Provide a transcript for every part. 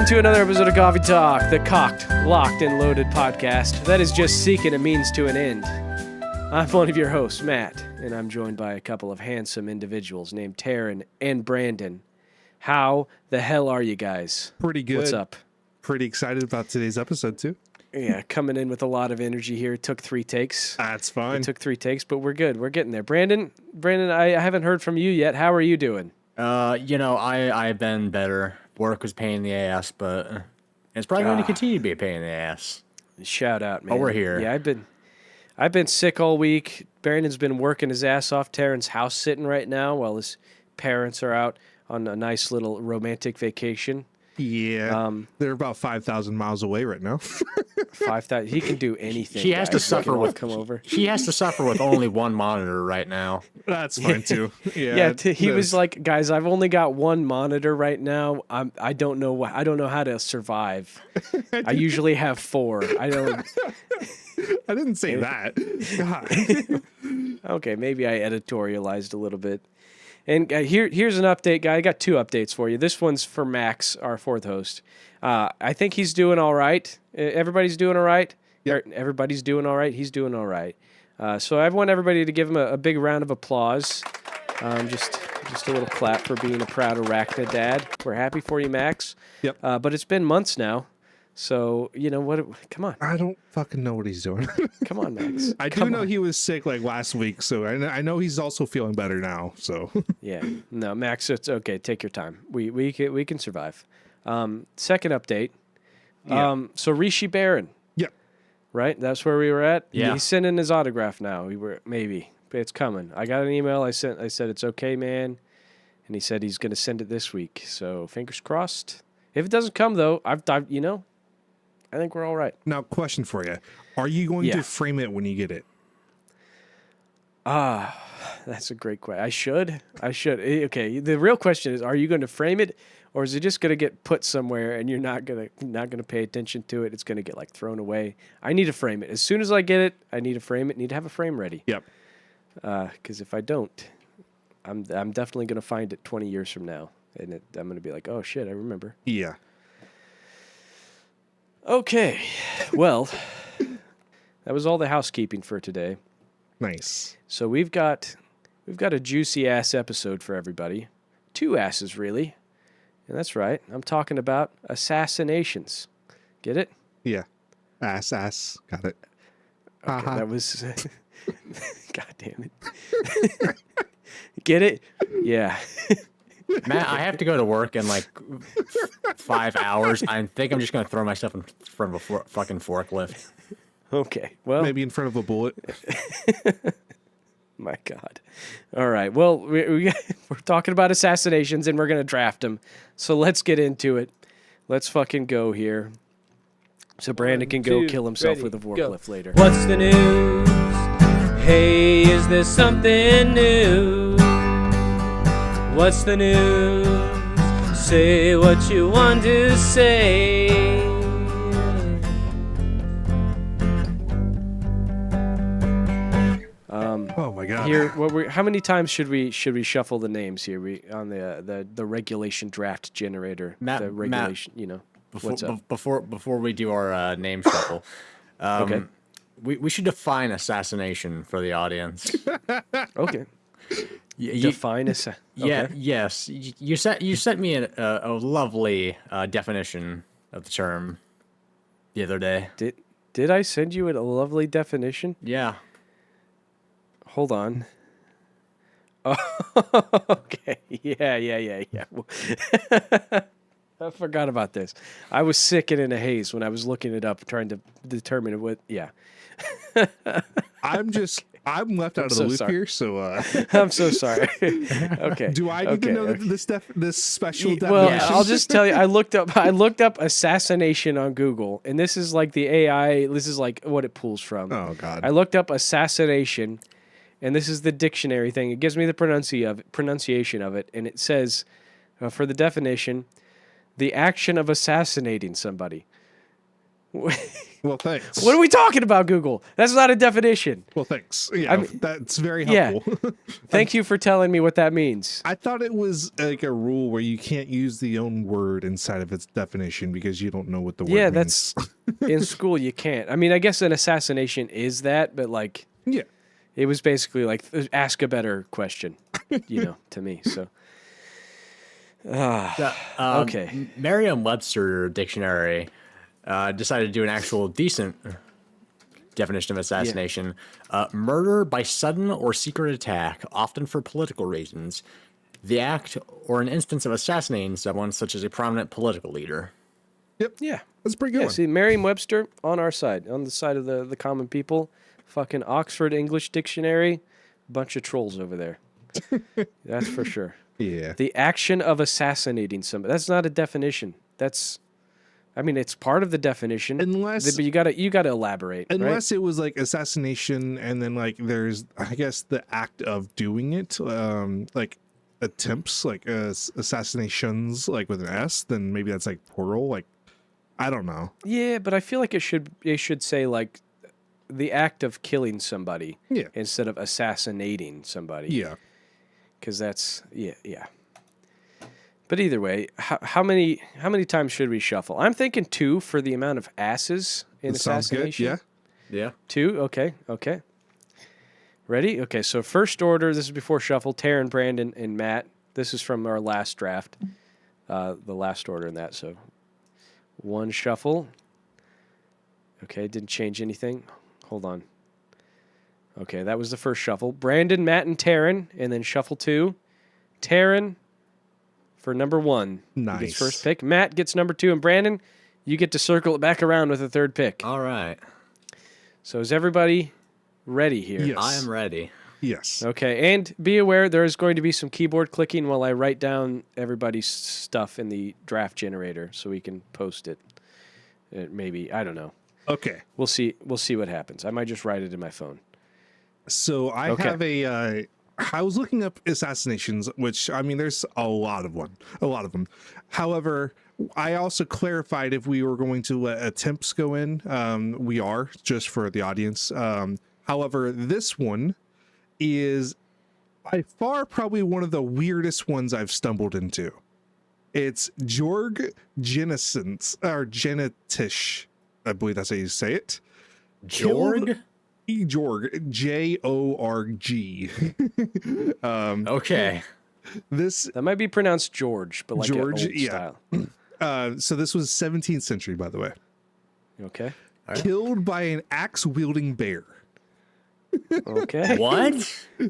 to another episode of Coffee Talk, the cocked, locked, and loaded podcast that is just seeking a means to an end. I'm one of your hosts, Matt, and I'm joined by a couple of handsome individuals named Taryn and Brandon. How the hell are you guys? Pretty good. What's up? Pretty excited about today's episode, too. Yeah, coming in with a lot of energy here. It took 3 takes. That's fine. It took 3 takes, but we're good. We're getting there. Brandon, I haven't heard from you yet. How are you doing? I've been better. Work was a pain in the ass, but it's probably going to continue to be a pain in the ass. Shout out, man. But we're here. Yeah, I've been sick all week. Brandon's been working his ass off. Taryn's house sitting right now while his parents are out on a nice little romantic vacation. Yeah, they're about 5,000 miles away right now. 5,000. He can do anything. He has to suffer with come over. He has to suffer with only one monitor right now. That's fine too. He was like, guys, I've only got one monitor right now. I don't know how to survive. I usually have 4. I didn't say that. God. Okay, maybe I editorialized a little bit. And here's an update, guy. I got 2 updates for you. This one's for Max, our 4th host. I think he's doing all right. Everybody's doing all right. Yep. Everybody's doing all right. He's doing all right. So I want everybody to give him a big round of applause. Just a little clap for being a proud arachnid dad. We're happy for you, Max. Yep. But it's been months now. So, you know what? Come on. I don't fucking know what he's doing. Come on, Max. I do know he was sick like last week, so I know he's also feeling better now. So yeah, no, Max, it's okay. Take your time. We can survive. Second update. So Rishi Barron. Yep. Right. That's where we were at. Yeah. He's sending his autograph now. Maybe it's coming. I got an email. I said it's okay, man, and he said he's going to send it this week. So fingers crossed. If it doesn't come though, I think we're all right. Now, question for you: are you going to frame it when you get it? That's a great question. I should. Okay. The real question is: are you going to frame it, or is it just going to get put somewhere and you're not gonna pay attention to it? It's going to get like thrown away. I need to frame it as soon as I get it. I need to frame it. Need to have a frame ready. Yep. Because if I don't, I'm definitely going to find it 20 years from now, and I'm going to be like, oh shit, I remember. Yeah. Okay. Well, that was all the housekeeping for today. Nice. So we've got a juicy ass episode for everybody. 2 asses, really. And that's right. I'm talking about assassinations. Get it? Yeah. Ass. Got it. Okay, that was... God damn it. Get it? Yeah. Matt, I have to go to work in like 5 hours. I think I'm just going to throw myself in front of a fucking forklift. Okay. Well, maybe in front of a bullet. My God. All right. Well, we're talking about assassinations, and we're going to draft them. So let's get into it. Let's fucking go here. So Brandon can go kill himself with a forklift later. What's the news? Hey, is there something new? What's the news? Say what you want to say. Oh my God! Here, how many times should we shuffle the names here? On the regulation draft generator. Matt, the regulation, what's up? Before we do our name shuffle, Okay. we should define assassination for the audience. Okay. Define okay. Yes. You sent me a lovely definition of the term the other day. Did I send you a lovely definition? Yeah. Hold on. Oh, okay. Yeah. I forgot about this. I was sick and in a haze when I was looking it up, trying to determine what. Yeah. I'm left out of the loop here, so I'm so sorry. Okay. Do I need to know this special definition? Well, I'll just tell you. I looked up assassination on Google, and this is like the AI. This is like what it pulls from. Oh God. I looked up assassination, and this is the dictionary thing. It gives me the pronunciation of it, and it says, for the definition, the action of assassinating somebody. Well, thanks. What are we talking about, Google? That's not a definition. Well, thanks. Yeah, that's very Yeah. helpful. Thank you for telling me what that means. I thought it was like a rule where you can't use the own word inside of its definition because you don't know what the word Yeah, means. that's in school you can't. I mean, I guess an assassination is that, but like Yeah. it was basically like ask a better question, to me. So okay. Merriam-Webster dictionary decided to do an actual decent definition of assassination. Murder by sudden or secret attack, often for political reasons. The act or an instance of assassinating someone, such as a prominent political leader. Yep. Yeah. That's a pretty good Yeah, one. see, Merriam-Webster on our side, on the side of the common people. Fucking Oxford English Dictionary, bunch of trolls over there. That's for sure. Yeah. The action of assassinating somebody. That's not a definition. It's part of the definition. Unless- but you gotta elaborate. Unless it was like assassination and then like there's, I guess, the act of doing it, like attempts, like assassinations, like with an S, then maybe that's like plural. Like, I don't know. Yeah, but I feel like it should say like the act of killing somebody Yeah. instead of assassinating somebody. Yeah. Because that's yeah. But either way, how many times should we shuffle? I'm thinking 2 for the amount of asses in That sounds good. assassination. Yeah. Yeah. 2. Okay. Ready? Okay. So first order. This is before shuffle. Taryn, Brandon, and Matt. This is from our last draft. The last order in that. So 1 shuffle. Okay. Didn't change anything. Hold on. Okay, that was the first shuffle. Brandon, Matt, and Taryn, and then shuffle 2. Taryn for number 1. Nice. He gets first pick. Matt gets number 2, and Brandon, you get to circle it back around with a third pick. All right. So is everybody ready here? Yes. I am ready. Yes. Okay, and be aware there is going to be some keyboard clicking while I write down everybody's stuff in the draft generator so we can post it. Maybe, I don't know. Okay. We'll see what happens. I might just write it in my phone. So I have I was looking up assassinations, which I mean, there's a lot of them. However, I also clarified if we were going to let attempts go in. We are, just for the audience. However, this one is by far probably one of the weirdest ones I've stumbled into. It's Jorg Jennison's or Genetish. I believe that's how you say it. Jorg? Jorg, Jorg. Okay. This That might be pronounced George, but like George, an old yeah. style. So this was 17th century, by the way. Okay. Killed by an axe-wielding bear. Okay. What?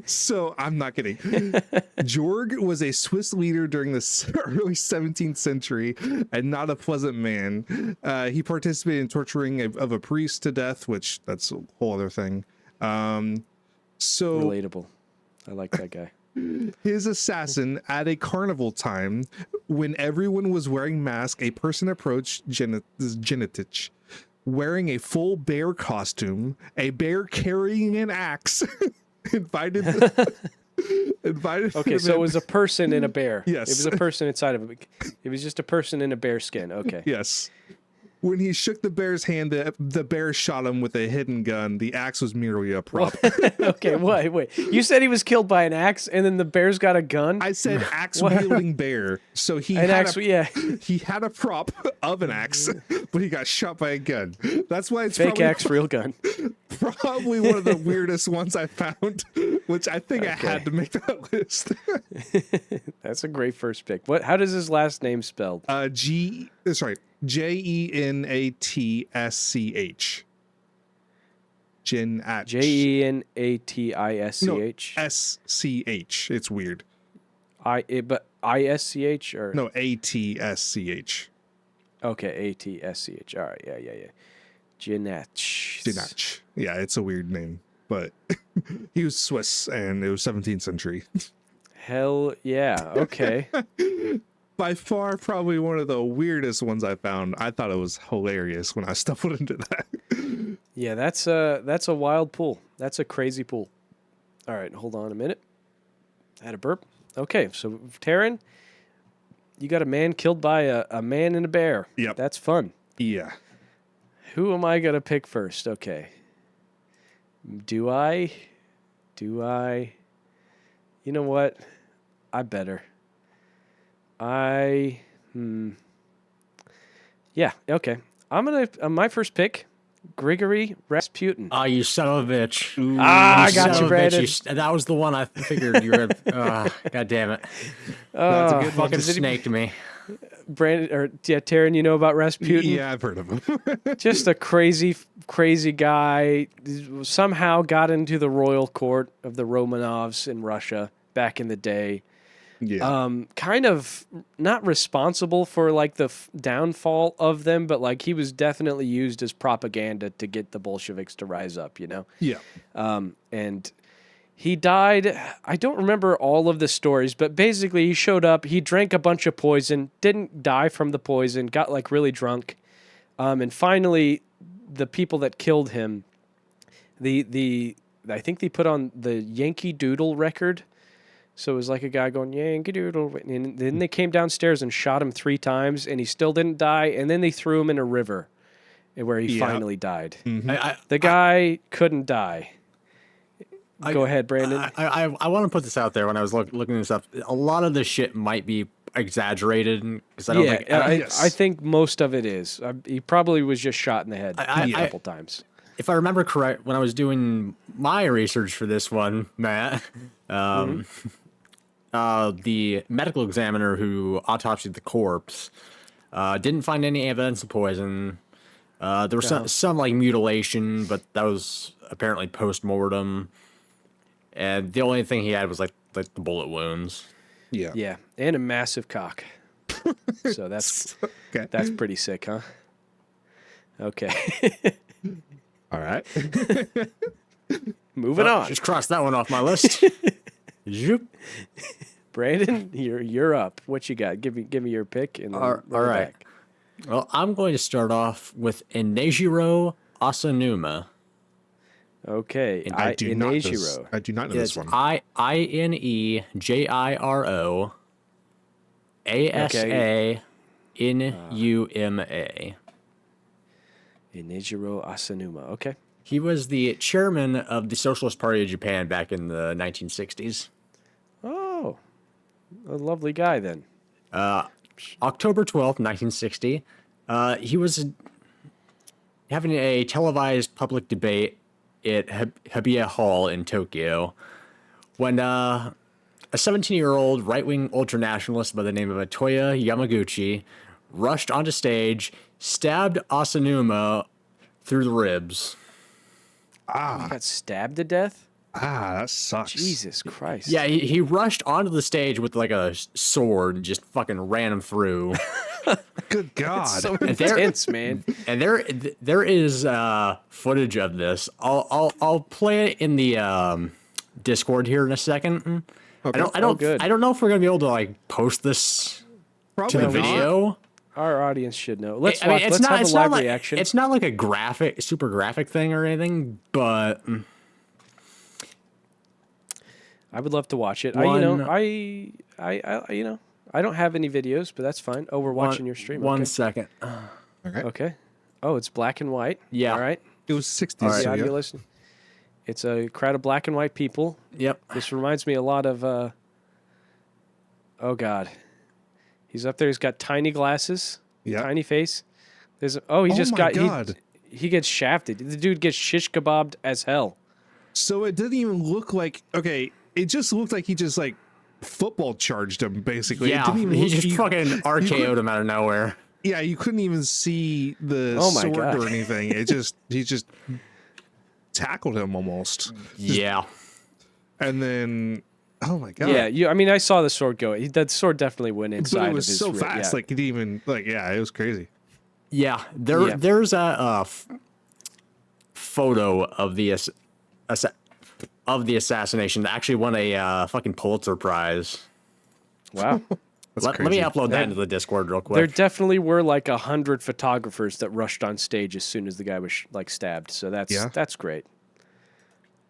So I'm not kidding. Jorg was a Swiss leader during the early 17th century and not a pleasant man. He participated in torturing of a priest to death, which that's a whole other thing. So Relatable. I like that guy. his assassin at a carnival time, when everyone was wearing masks, a person approached Genetich wearing a full bear costume, a bear carrying an axe, invited. Okay, so it was a person in a bear. Yes. It was a person inside of it. It was just a person in a bear skin. Okay. Yes. When he shook the bear's hand, the bear shot him with a hidden gun. The axe was merely a prop. Okay, wait. You said he was killed by an axe, and then the bear's got a gun? I said axe-wielding bear. So he he had a prop of an axe, but he got shot by a gun. That's why it's Fake axe, real gun. probably one of the weirdest ones I found, which I think I had to make that list. That's a great first pick. How does his last name spelled? Genatsch. Genatsch. Genatisch. No, SCH. It's weird. But ISCH or No, ATSCH. Okay, ATSCH. All right, yeah. Genatsch. Genatsch. Yeah, it's a weird name, but he was Swiss and it was 17th century. Hell yeah. Okay. By far, probably one of the weirdest ones I found. I thought it was hilarious when I stumbled into that. Yeah, that's a wild pool. That's a crazy pool. All right, hold on a minute. I had a burp. Okay, so Taryn, you got a man killed by a man and a bear. Yep. That's fun. Yeah. Who am I gonna pick first? Okay. Do I? You know what? I better. Yeah. Okay. I'm gonna. My first pick, Grigory Rasputin. Oh, you son of a bitch. I got Son you, of a Brandon. bitch. That was the one I figured you were. God damn it. That's a good one. Fucking snaked me. Brandon or Taryn, you know about Rasputin? Yeah, I've heard of him. Just a crazy guy. Somehow got into the royal court of the Romanovs in Russia back in the day. Yeah. Kind of not responsible for like the downfall of them, but like he was definitely used as propaganda to get the Bolsheviks to rise up, you know? Yeah. And he died. I don't remember all of the stories, but basically he showed up, he drank a bunch of poison, didn't die from the poison, got like really drunk. And finally the people that killed him, I think they put on the Yankee Doodle record. So it was like a guy going, Yankee Doodle. And then they came downstairs and shot him 3 times, and he still didn't die. And then they threw him in a river where he finally died. Mm-hmm. The guy couldn't die. Go ahead, Brandon. I want to put this out there when I was looking this up. A lot of this shit might be exaggerated because I don't think. I think most of it is. He probably was just shot in the head a couple times. If I remember correct, when I was doing my research for this one, Matt, the medical examiner who autopsied the corpse didn't find any evidence of poison. There was some like mutilation, but that was apparently post-mortem. And the only thing he had was like the bullet wounds. Yeah. Yeah, and a massive cock. So that's Okay. that's pretty sick, huh? Okay. All right. Moving on. Just cross that one off my list. Zoop. Brandon, you're up. What you got? Give me your pick and then All roll it right. back. Well, I'm going to start off with Inejiro Asanuma. Okay. I do not know this. Inejiro. I do not know It's this one. Inejiro Asanuma. Inejiro Asanuma. Okay. He was the chairman of the Socialist Party of Japan back in the 1960s. Oh, a lovely guy then. October 12th, 1960, he was having a televised public debate at Hibiya Hall in Tokyo when a 17-year-old right-wing ultranationalist by the name of Atoya Yamaguchi rushed onto stage, stabbed Asanuma through the ribs. He got stabbed to death? That sucks. Jesus Christ. Yeah, he rushed onto the stage with like a sword and just fucking ran him through. Good God. So intense, man. And there is footage of this. I'll play it in the Discord here in a second. Okay. I don't good. I don't know if we're gonna be able to like post this Probably to the not. video. Our audience should know. Let's I mean, watch. Let's have a live reaction. It's not like a super graphic thing or anything, but I would love to watch it. One- I don't have any videos, but that's fine. Oh, we're watching your stream. One Okay. second. Okay. Oh, it's black and white. Yeah. All right. It was 60s. The so audio yeah. listening. It's a crowd of black and white people. Yep. This reminds me a lot of. Oh God, he's up there. He's got tiny glasses. Yeah. Tiny face. He just my got. God. He gets shafted. The dude gets shish kebabbed as hell. So it didn't even look like, okay, it just looked like he just like football charged him, basically. It Yeah. didn't even He look, just you- fucking you RKO'd couldn't- him out of nowhere. Yeah, you couldn't even see the Oh my sword God. or anything. He just tackled him almost. Yeah. And then, oh my God. Yeah, I saw the sword go. That sword definitely went inside. But it was of his so rib, fast, yeah. like he didn't even, like, yeah, it was crazy. Yeah. Yeah. There's a photo of the assassination that actually won a fucking Pulitzer Prize. Wow. Let me upload that into the Discord real quick. There definitely were like 100 photographers that rushed on stage as soon as the guy was like stabbed. So that's great.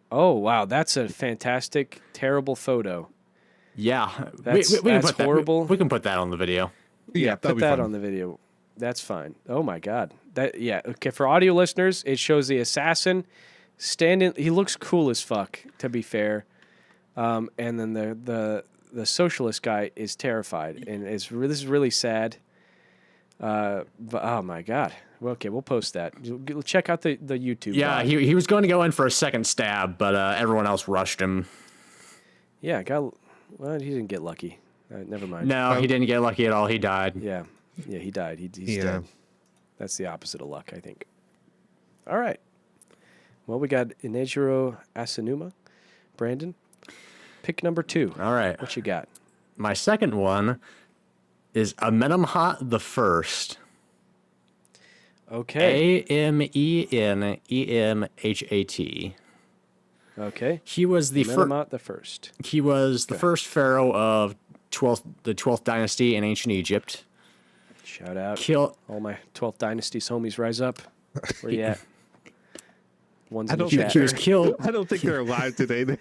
Oh wow, that's a fantastic, terrible photo. Yeah, That's we can put horrible. We can put that on the video. Yeah, that'd put be that fun. on the video. That's fine. Oh my God, Okay, for audio listeners, it shows the assassin standing. He looks cool as fuck, to be fair. And then the socialist guy is terrified, and this is really sad. But oh my god. Well, okay, we'll post that. Check out the YouTube. Yeah, he was going to go in for a second stab, but everyone else rushed him. Yeah, well, he didn't get lucky. Never mind. No, he didn't get lucky at all. He died. Yeah, he died. He's dead. That's the opposite of luck, I think. All right. Well, we got Inejiro Asanuma. Brandon, pick number 2. All right. What you got? My second one is Amenemhat the First. Okay. Amenemhat. Okay. He was the first. He was the first pharaoh of the 12th dynasty in ancient Egypt. Shout out. All my 12th Dynasty's homies, rise up. Where you at? One's in the chat. He was killed. I don't think they're alive today.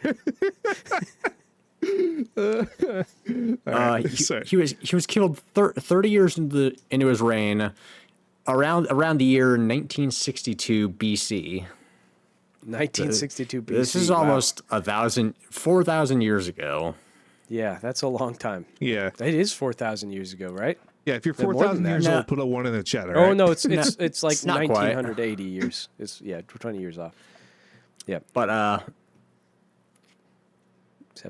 He was killed 30 years into his reign, around the year 1962 BC. 1962 BC. This is almost 4,000 years ago. Yeah, that's a long time. Yeah, it is 4,000 years ago, right? Yeah, if you're 4,000 years old, put a 1 in the chat. All right? Oh no, it's like not 1980 years. It's 20 years off. Yeah, but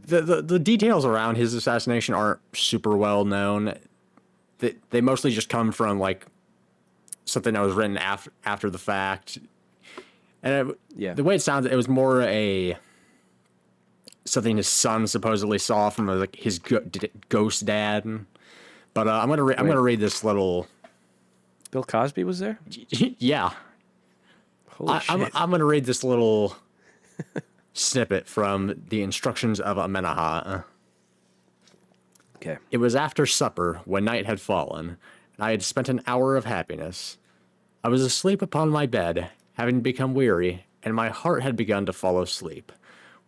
the details around his assassination aren't super well known. They mostly just come from like something that was written after the fact. And the way it sounds, it was more something his son supposedly saw from like his ghost dad. But I'm gonna read this little. Bill Cosby was there. Yeah. Holy shit. I'm gonna read this little snippet from the instructions of Amenemhat. Okay. It was after supper when night had fallen, and I had spent an hour of happiness. I was asleep upon my bed, having become weary, and my heart had begun to follow sleep.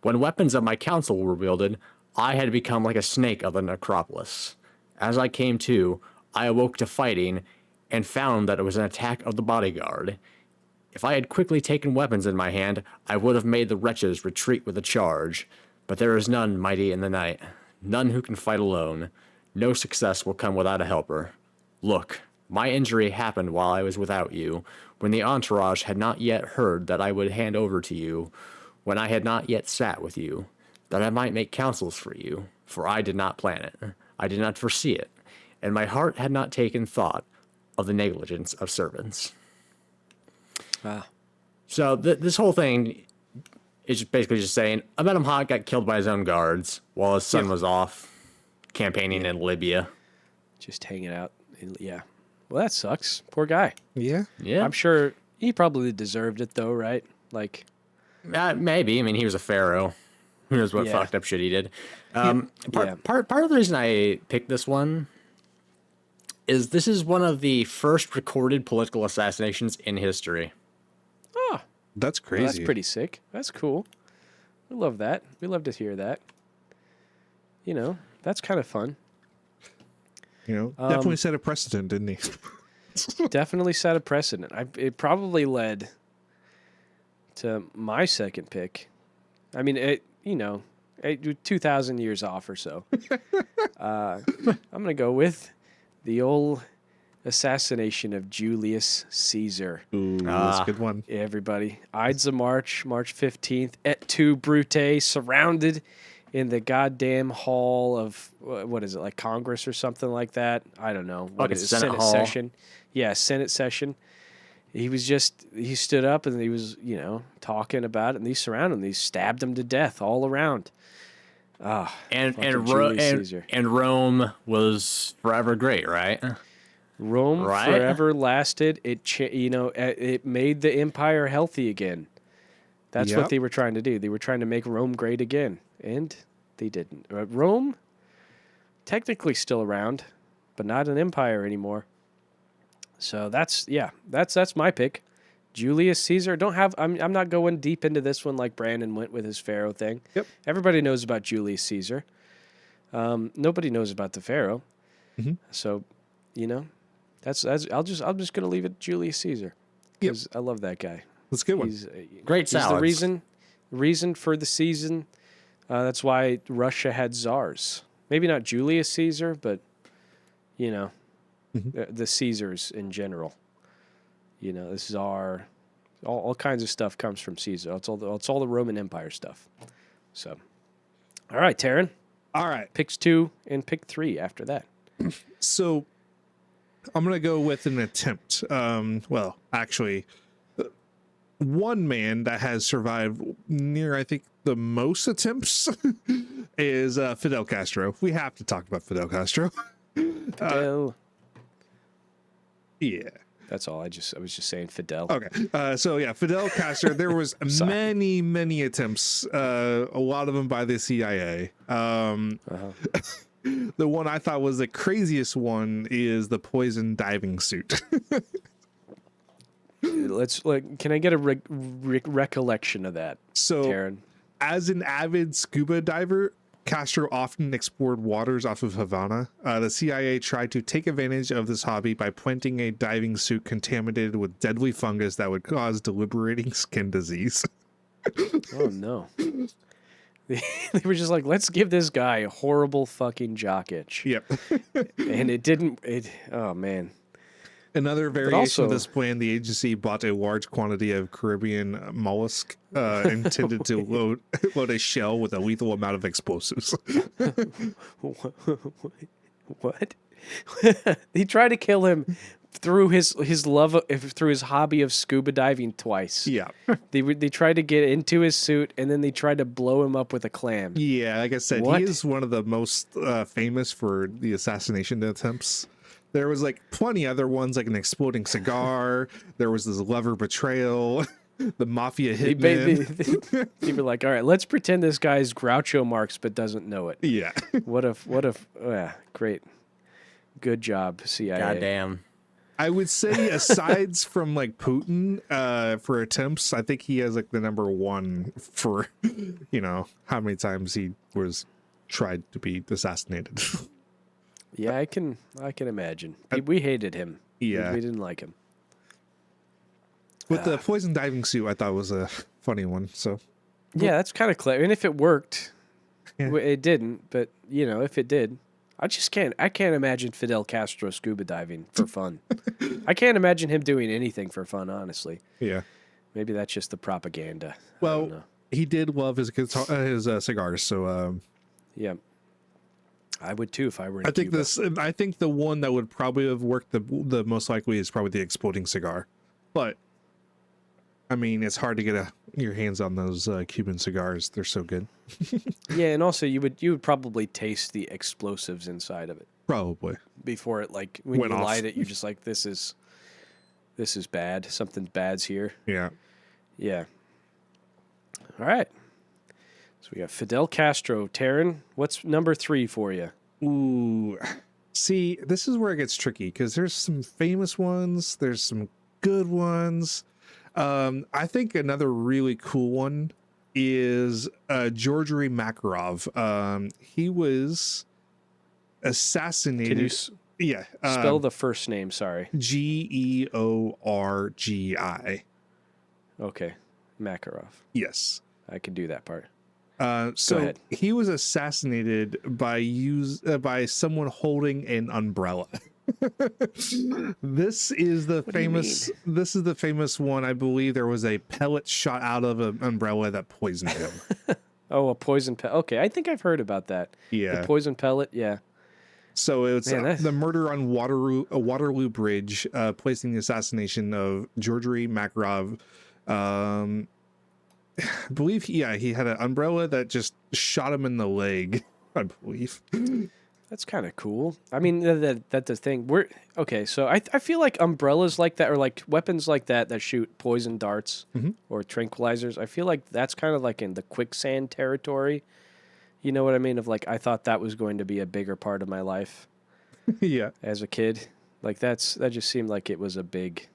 When weapons of my counsel were wielded, I had become like a snake of the necropolis. As I came to, I awoke to fighting, and found that it was an attack of the bodyguard. If I had quickly taken weapons in my hand, I would have made the wretches retreat with a charge. But there is none mighty in the night, none who can fight alone. No success will come without a helper. Look, my injury happened while I was without you, when the entourage had not yet heard that I would hand over to you, when I had not yet sat with you, that I might make counsels for you, for I did not plan it, I did not foresee it, and my heart had not taken thought of the negligence of servants. So this whole thing is basically just saying Amenemhat got killed by his own guards while his son was off campaigning in Libya. Just hanging out. Yeah. Well, that sucks. Poor guy. Yeah. I'm sure he probably deserved it, though, right? Like, maybe. I mean, he was a pharaoh. Who knows what fucked up shit he did? Part of the reason I picked this one is this is one of the first recorded political assassinations in history. Oh, that's crazy. Well, that's pretty sick. That's cool. We love that. We love to hear that. You know, that's kind of fun. You know, definitely set a precedent, didn't he? Definitely set a precedent. It probably led to my second pick. I mean, 2,000 years off or so. I'm going to go with the old assassination of Julius Caesar. Ooh, that's a good one. Everybody. Ides of March 15th, et tu, Brute, surrounded in the goddamn hall of, what is it, like Congress or something like that? I don't know. What is Senate hall? Session. Yeah, Senate session. He stood up and he was, talking about it, and they surrounded him. They stabbed him to death all around. And Rome was forever great, right? Rome forever lasted. It made the empire healthy again. That's what they were trying to do. They were trying to make Rome great again, and they didn't. Rome, technically still around, but not an empire anymore. So that's my pick. Julius Caesar. I'm not going deep into this one like Brandon went with his Pharaoh thing. Yep. Everybody knows about Julius Caesar. Nobody knows about the Pharaoh. Mm-hmm. So, I'm just gonna leave it Julius Caesar. because I love that guy. That's a good one. He's Great he's the salads. reason for the season. That's why Russia had czars. Maybe not Julius Caesar, but the Caesars in general. The czar, all kinds of stuff comes from Caesar. It's all the Roman Empire stuff. So, all right, Taryn. All right. Picks 2 and pick 3 after that. So I'm going to go with an attempt. Well, actually, one man that has survived near, I think, the most attempts is Fidel Castro. We have to talk about Fidel Castro. Fidel. Yeah. That's all. I was just saying Fidel. Okay. So yeah, Fidel Castro. There was many attempts. A lot of them by the CIA. The one I thought was the craziest one is the poison diving suit. Can I get a recollection of that? So, Taryn? As an avid scuba diver, Castro often explored waters off of Havana. The CIA tried to take advantage of this hobby by planting a diving suit contaminated with deadly fungus that would cause debilitating skin disease. Oh no. They were just like, let's give this guy a horrible fucking jock itch. Yep. And it didn't. Oh man. Another variation of this plan, the agency bought a large quantity of Caribbean mollusk intended to load a shell with a lethal amount of explosives. What? He tried to kill him through his hobby of scuba diving twice. Yeah. They tried to get into his suit, and then they tried to blow him up with a clam. Yeah, like I said, What? he is one of the most famous for the assassination attempts. There was like plenty other ones, like an exploding cigar. There was this lever betrayal, the mafia hitman. They were like, all right, let's pretend this guy's Groucho Marx but doesn't know it. Yeah. What if, great. Good job, CIA. Goddamn. I would say aside from like Putin, for attempts, I think he has like the number one for, how many times he was tried to be assassinated. Yeah, I can imagine. We hated him. Yeah. We didn't like him. With the poison diving suit, I thought was a funny one. So Yeah, that's kind of clever. And if it worked, Yeah. it didn't. But if it did, I can't imagine Fidel Castro scuba diving for fun. I can't imagine him doing anything for fun, honestly. yeah. Maybe that's just the propaganda. I don't Well, know. he did love his guitar, his cigars. So Yeah. I would too if I were in I think Cuba. I think the one that would probably have worked the most likely is probably the exploding cigar. But I mean, it's hard to get your hands on those Cuban cigars. They're so good. Yeah, and also you would probably taste the explosives inside of it Probably. before it, like when Went you off. light it, you're just like, this is bad. Something bad's here. Yeah. Yeah. All right. So we got Fidel Castro. Taryn, what's number 3 for you? Ooh. See, this is where it gets tricky because there's some famous ones. There's some good ones. I think another really cool one is Georgy Makarov. He was assassinated. Can you Yeah. spell the first name? Sorry. Georgi. Okay. Makarov. Yes. I can do that part. So ahead. he was assassinated by someone holding an umbrella. This is the do you famous. This is the famous one. I believe there was a pellet shot out of an umbrella that poisoned him. Oh, a poison pellet. Okay, I think I've heard about that. Yeah. The poison pellet. Yeah. So it's Man, that's- the murder on Waterloo Bridge, placing the assassination of Georgy Makarov. I believe he had an umbrella that just shot him in the leg, I believe. That's kind of cool. I mean, that's the thing. Okay, so I feel like umbrellas like that, or like weapons like that shoot poison darts or tranquilizers. I feel like that's kind of like in the quicksand territory. You know what I mean? Of like, I thought that was going to be a bigger part of my life Yeah. as a kid. Like that just seemed like it was a big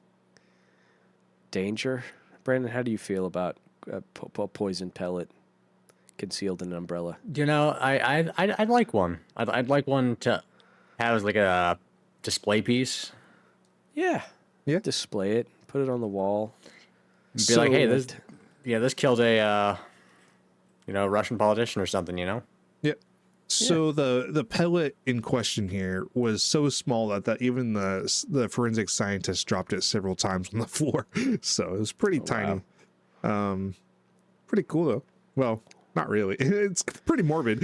danger. Brandon, how do you feel about a poison pellet concealed in an umbrella? I'd like one. I'd like one to have as like a display piece. Yeah. Yeah. Display it. put it on the wall. Be like, hey, this killed a Russian politician or something, you know? Yeah. So the pellet in question here was so small that even the forensic scientist dropped it several times on the floor. So it was pretty tiny. Wow. Pretty cool though. Well, not really. It's pretty morbid.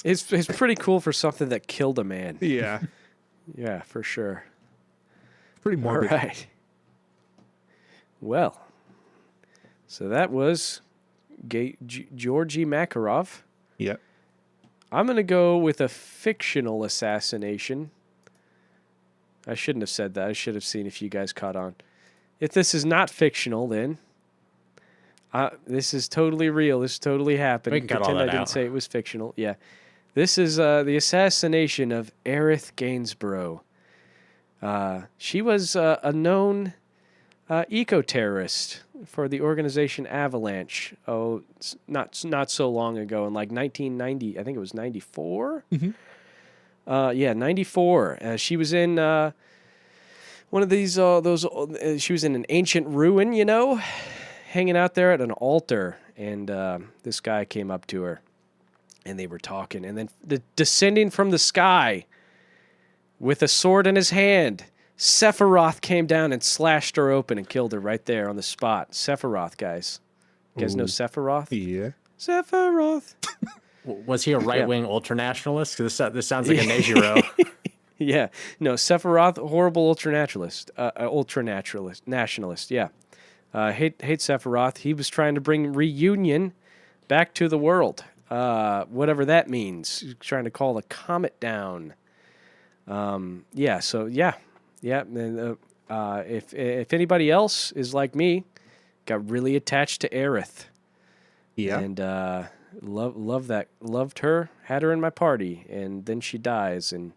it's pretty cool for something that killed a man. Yeah. Yeah, for sure. Pretty morbid. All right. Well, so that was Georgy Makarov. Yeah. I'm going to go with a fictional assassination. I shouldn't have said that. I should have seen if you guys caught on. If this is not fictional, then this is totally real. This totally happened. We can cut all that I didn't out. say it was fictional. Yeah. This is the assassination of Aerith Gainsborough. She was a known eco-terrorist for the organization Avalanche. Oh, not so long ago, in like 1990, I think it was 94. Mm-hmm. 94. She was in one of these she was in an ancient ruin, hanging out there at an altar, and this guy came up to her, and they were talking, and then descending from the sky with a sword in his hand, Sephiroth came down and slashed her open and killed her right there on the spot. Sephiroth, guys. You guys know Sephiroth? Yeah. Sephiroth. Was he a right-wing ultranationalist? Because this sounds like a Nejiro. Yeah. No, Sephiroth, horrible ultranationalist. Nationalist, yeah. Hate Sephiroth. He was trying to bring reunion back to the world. Whatever that means. He's trying to call the comet down. Yeah, so yeah. Yeah, and if anybody else is like me, got really attached to Aerith. Yeah. And loved her, had her in my party, and then she dies, and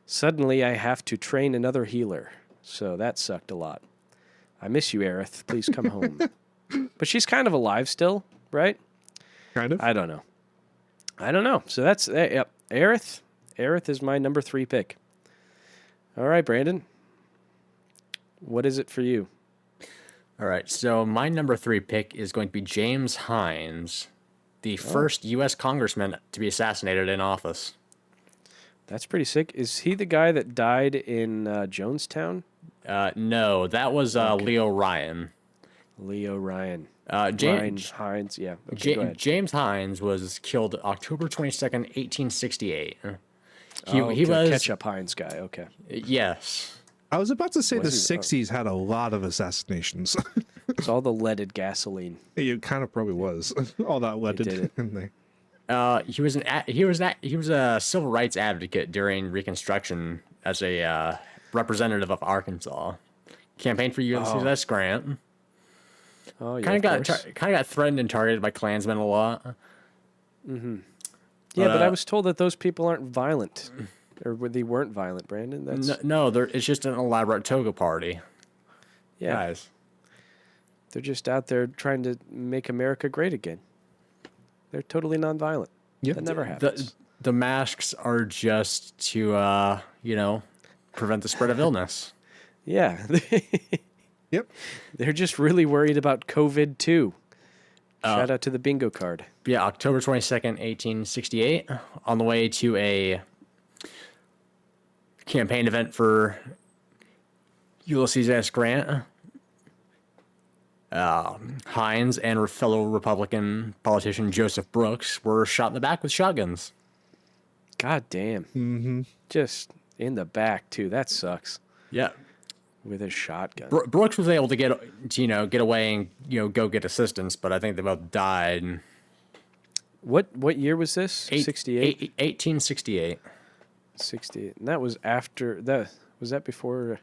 suddenly I have to train another healer. So that sucked a lot. I miss you, Aerith. Please come home. But she's kind of alive still, right? Kind of. I don't know. So that's yep. Aerith. Aerith is my number 3 pick. All right, Brandon. What is it for you? All right, so my number 3 pick is going to be James Hines, the first U.S. congressman to be assassinated in office. That's pretty sick. Is he the guy that died in Jonestown? No, that was Leo Ryan. Leo Ryan. James Hines, yeah. Okay, go ahead. James Hines was killed October 22nd, 1868. He was Ketchup Hines guy. Okay. Yes. I was about to say the Was he- 60s had a lot of assassinations. It's all the leaded gasoline. It kind of probably was. All that leaded did it. in there. He was a civil rights advocate during Reconstruction as a representative of Arkansas. Campaigned for Ulysses S. Grant. Oh, yeah. Kind of got threatened and targeted by Klansmen a lot. Yeah, but I was told that those people aren't violent. Or they weren't violent, Brandon. That's No, it's just an elaborate toga party. yeah. Guys. They're just out there trying to make America great again. They're totally nonviolent. Yep. That never happens. The masks are just to, prevent the spread of illness. Yeah. Yep. They're just really worried about COVID too. Shout out to the bingo card. Yeah, October 22nd, 1868, on the way to a campaign event for Ulysses S. Grant. Hines and fellow Republican politician Joseph Brooks were shot in the back with shotguns. God damn. Mm-hmm. Just in the back too. That sucks. Yeah. With a shotgun. Brooks was able to get away and go get assistance, but I think they both died. What year was this? 68? 1868. 68. And that was after was that before?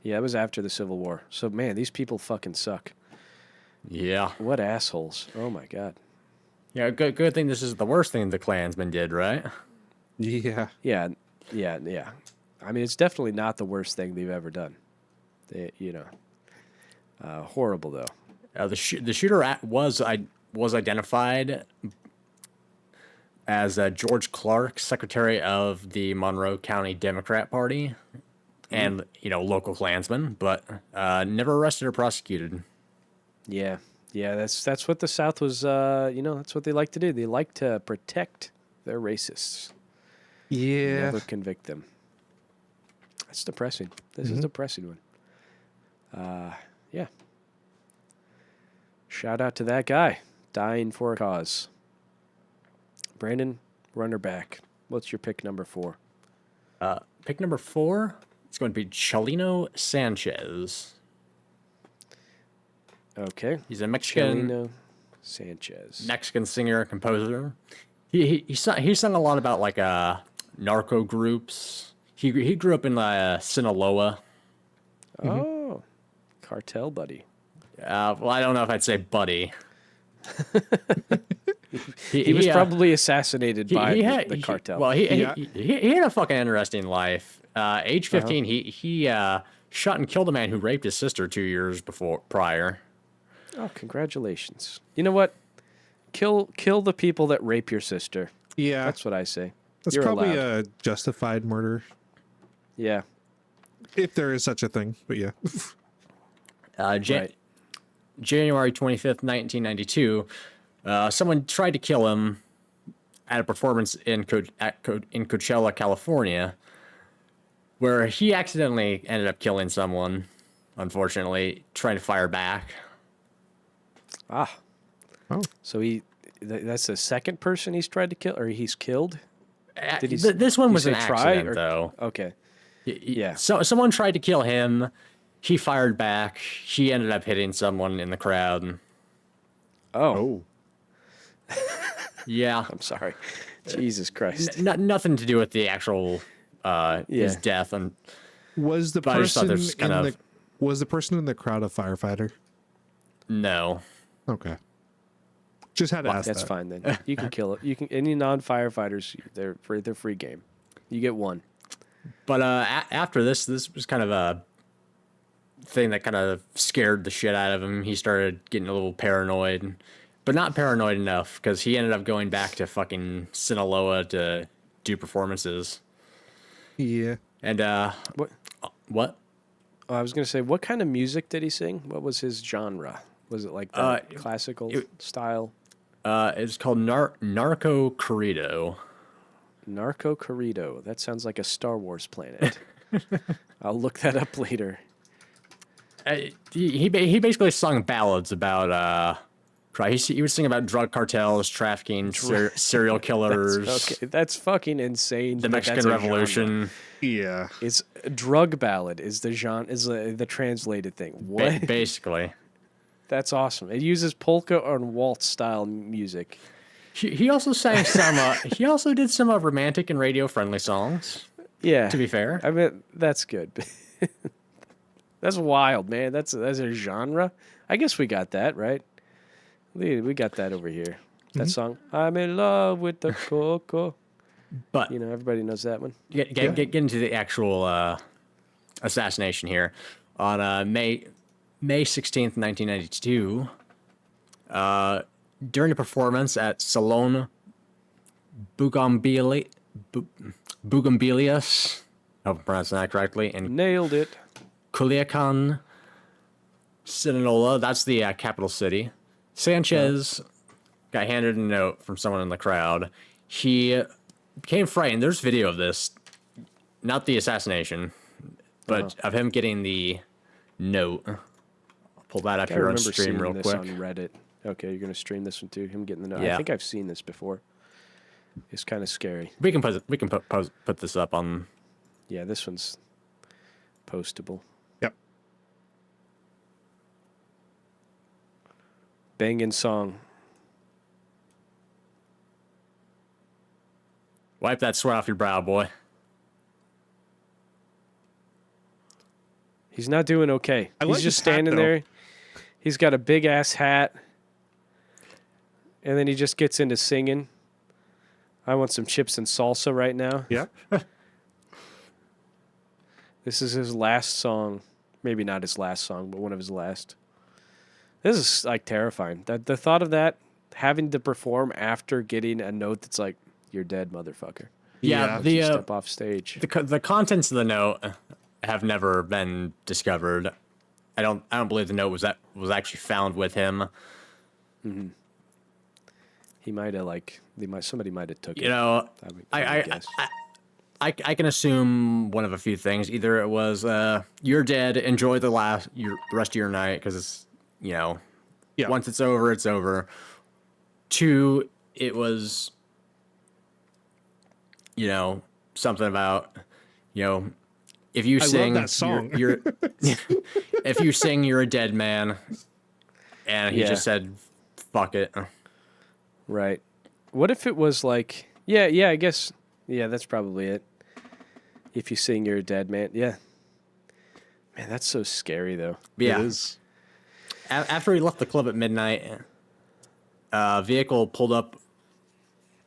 Yeah, it was after the Civil War. So man, these people fucking suck. Yeah. What assholes. Oh my god. Yeah, good thing this is the worst thing the Klansmen did, right? Yeah. Yeah. I mean, it's definitely not the worst thing they've ever done. Horrible though. The shooter was identified as George Clark, secretary of the Monroe County Democrat Party. and local Klansmen, but never arrested or prosecuted. Yeah. Yeah, that's what the South was, that's what they like to do. They like to protect their racists. Yeah. Never convict them. That's depressing. This is a depressing one. Yeah. Shout out to that guy dying for a cause. Brandon, runner back. What's your pick number 4? Pick number 4, it's going to be Chalino Sanchez. Okay. He's a Mexican Chalino Sanchez. Mexican singer and composer. He sung a lot about like narco groups. He grew up in Sinaloa. Oh, cartel buddy. Well, I don't know if I'd say buddy. He was probably assassinated by the cartel. He had a fucking interesting life. Age 15, he shot and killed a man who raped his sister 2 years prior. Oh, congratulations. You know what? Kill the people that rape your sister. Yeah. That's what I say. That's You're probably allowed. a justified murder, Yeah. if there is such a thing. But yeah. Right. January 25th, 1992, someone tried to kill him at a performance in Coachella, California, where he accidentally ended up killing someone, unfortunately, trying to fire back. Ah. Oh. So that's the second person he's tried to kill, or he's killed? Did he This one you was an say try, accident, or- though. Okay. Yeah. So someone tried to kill him. He fired back. He ended up hitting someone in the crowd. Oh. Yeah. I'm sorry. Jesus Christ. Nothing to do with the actual his death. And Was the But I just thought person this kind of- was the person in the crowd a firefighter? no. Okay. Just had to ask That's that. fine then. You can kill it. You can any non-firefighters. They're free game. You get one. But after this was kind of a thing that kind of scared the shit out of him. He started getting a little paranoid, but not paranoid enough because he ended up going back to fucking Sinaloa to do performances. Yeah. And what? Oh, I was gonna say, what kind of music did he sing? What was his genre? Was it like the classical style? It's called Narco Corrido. Narco Corrido. That sounds like a Star Wars planet. I'll look that up later. He basically sung ballads about he would sing about drug cartels, trafficking, serial killers, That's fucking insane. the that that's Mexican a genre. Yeah. Revolution. It's a drug ballad is the genre, is the translated thing. What? Basically. That's awesome. It uses polka and waltz style music. He also sang some. He also did some romantic and radio friendly songs. Yeah. To be fair, I mean, that's good. That's wild, man. That's a genre. I guess we got that, right? We got that over here. That song, I'm in love with the coco. but Everybody knows that one. get into the actual assassination here on May 16th, 1992. During a performance at Salon Bougambilias, I hope I'm pronouncing that correctly, in Nailed it. Culiacan, Sinaloa, that's the capital city. Sanchez got handed a note from someone in the crowd. He became frightened. There's video of this, not the assassination, but of him getting the note. I'll pull that up I here on remember stream seeing real this quick. on Reddit. Okay, you're gonna stream this one too. Him getting the note. I Yeah. think I've seen this before. It's kind of scary. We can put this up on. Yeah, this one's postable. Yep. Banging song. Wipe that sweat off your brow, boy. He's not doing okay. I He's like just his hat, standing though. there. He's got a big ass hat. And then he just gets into singing. I want some chips and salsa right now. Yeah. This is his last song. Maybe not his last song, but one of his last. This is like terrifying. That the thought of that, having to perform after getting a note that's like, "You're dead, motherfucker." Yeah, Yeah. Step off stage. the contents of the note have never been discovered. I don't believe the note was actually found with him. Mm-hmm. He might have somebody might have took it. You know, I would guess. I can assume one of a few things. Either it was you're dead, enjoy the rest of your night because it's once it's over, it's over. Two, it was something about if you sing love that song. you're if you sing you're a dead man, and he just said fuck it. Right. What if it was like I guess that's probably it. If you sing you're a dead man. Yeah. Man, that's so scary though. Yeah. It is. After he left the club at midnight, a vehicle pulled up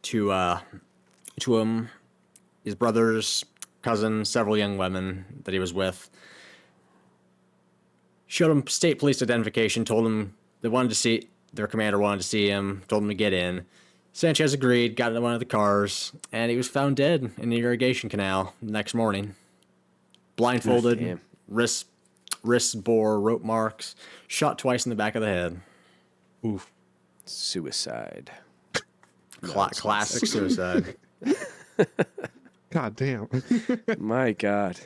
to him, his brothers, cousin, several young women that he was with. Showed him state police identification, told him their commander wanted to see him, told him to get in. Sanchez agreed, got into one of the cars, and he was found dead in the irrigation canal the next morning. Blindfolded, wrists bore rope marks, shot twice in the back of the head. Oof. Suicide. Classic suicide. God damn. My God.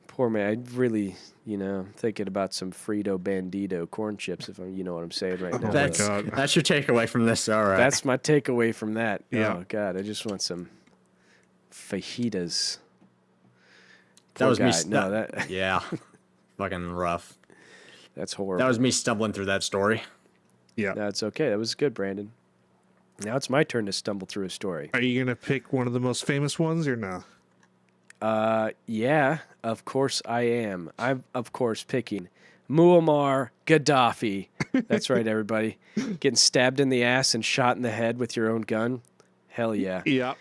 Poor man. I really, thinking about some Frito Bandito corn chips, if you know what I'm saying right now. That's your takeaway from this. All right. That's my takeaway from that. Yeah. Oh, God. I just want some fajitas. That was me. Yeah. Fucking rough. That's horrible. That was me stumbling through that story. Yeah. That's okay. That was good, Brandon. Now it's my turn to stumble through a story. Are you going to pick one of the most famous ones or no? Yeah, of course I am. I'm, of course, picking Muammar Gaddafi. That's right, everybody. Getting stabbed in the ass and shot in the head with your own gun. Hell yeah. Yeah.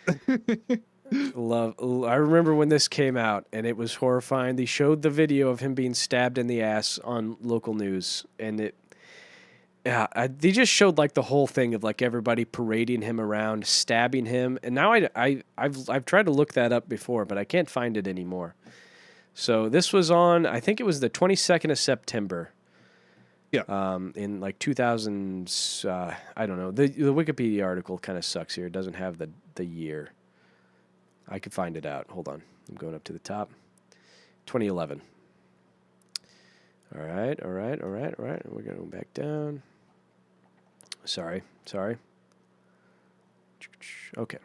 I remember when this came out, and it was horrifying. They showed the video of him being stabbed in the ass on local news, and they just showed like the whole thing of like everybody parading him around, stabbing him. And now I've tried to look that up before, but I can't find it anymore. So this was on, I think it was the 22nd of September. Yeah. In like 2000, I don't know. The Wikipedia article kind of sucks here. It doesn't have the year. I could find it out. Hold on. I'm going up to the top. 2011. All right. We're going to go back down. Sorry. Okay.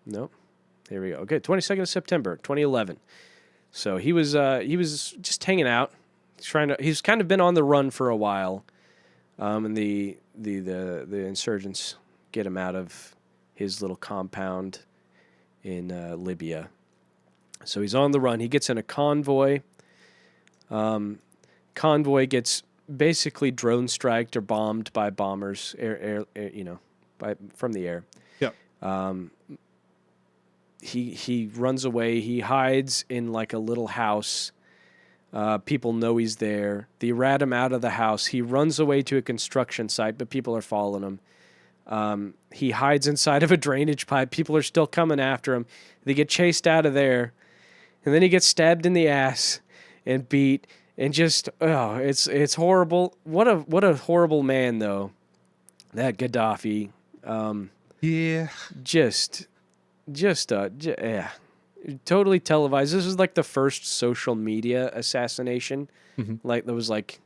Nope. Here we go. Okay, 22nd of September, 2011. So he was just hanging out, he's kind of been on the run for a while, and the insurgents get him out of his little compound in Libya. So he's on the run. He gets in a convoy. Convoy gets basically drone striked or bombed by bombers, from the air. Yeah. He runs away. He hides in like a little house. People know he's there. They rat him out of the house. He runs away to a construction site, but people are following him. He hides inside of a drainage pipe. People are still coming after him. They get chased out of there, and then he gets stabbed in the ass and beat. And just it's horrible. What a horrible man though, that Gaddafi. Yeah. Totally televised. This is like the first social media assassination. Mm-hmm. Like there was like,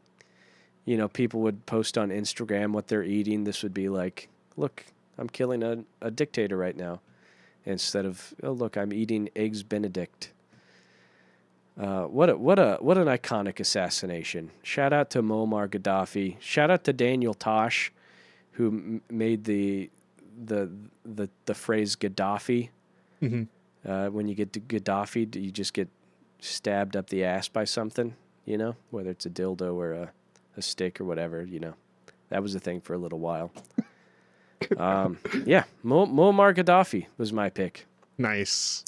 people would post on Instagram what they're eating. This would be like, look, I'm killing a dictator right now, instead of, oh look, I'm eating eggs Benedict. What an iconic assassination. Shout out to Muammar Gaddafi. Shout out to Daniel Tosh, who made the phrase Gaddafi. Mm-hmm. When you get to Gaddafi, you just get stabbed up the ass by something, whether it's a dildo or a stick or whatever, That was a thing for a little while. Yeah, Muammar Gaddafi was my pick. Nice.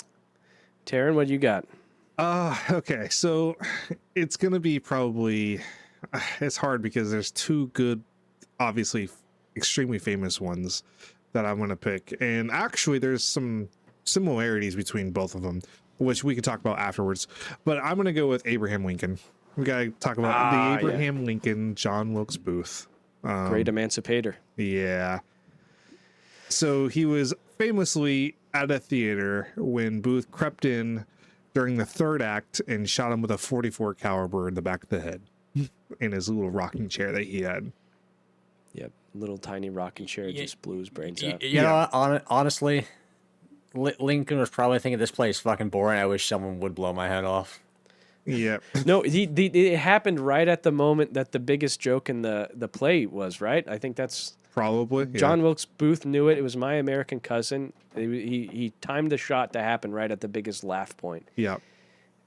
Taryn, what you got? Okay, so it's gonna be probably, it's hard because there's two good, obviously extremely famous ones that I'm gonna pick, and actually there's some similarities between both of them. which we could talk about afterwards. But I'm going to go with Abraham Lincoln. We got to talk about the Abraham Lincoln, John Wilkes Booth. Great emancipator. Yeah. So he was famously at a theater when Booth crept in during the third act and shot him with a .44 caliber in the back of the head in his little rocking chair that he had. Yep, little tiny rocking chair just blew his brains out. You know what? Honestly, Lincoln was probably thinking this place is fucking boring. I wish someone would blow my head off. Yeah. No, it happened right at the moment that the biggest joke in the play was, right? I think that's Probably. Yeah. John Wilkes Booth knew it. It was My American Cousin. He timed the shot to happen right at the biggest laugh point. Yeah.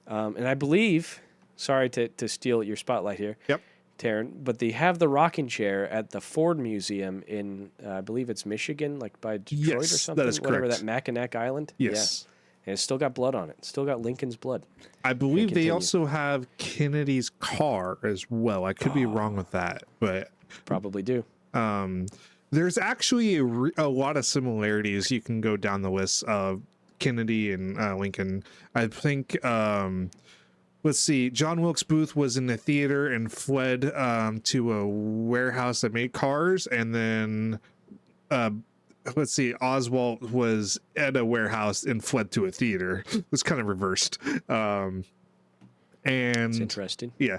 And I believe, sorry to steal your spotlight here, Yep. Taryn, but they have the rocking chair at the Ford Museum in, I believe it's Michigan, like by Detroit or Yes, something. that is Whatever, correct. that Mackinac Island. Yes. Yeah. And it's still got blood on it. It's still got Lincoln's blood. I believe they continue. also have Kennedy's car as well. I could be wrong with that, but Probably do. there's actually a lot of similarities. You can go down the list of Kennedy and Lincoln. I think, let's see, John Wilkes Booth was in the theater and fled to a warehouse that made cars. And then, let's see, Oswald was at a warehouse and fled to a theater. It was kind of reversed. And It's interesting. yeah.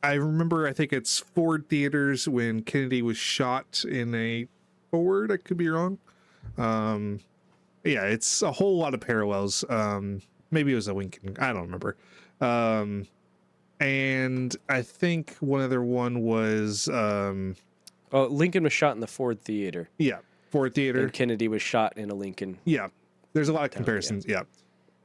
I remember, I think it's Ford theaters when Kennedy was shot in a Ford. I could be wrong. Yeah, it's a whole lot of parallels. Maybe it was a Lincoln. I don't remember. And I think one other one was, Lincoln was shot in the Ford Theater. yeah, Ford theater. And Kennedy was shot in a Lincoln. Yeah, there's a lot of comparisons. Yeah.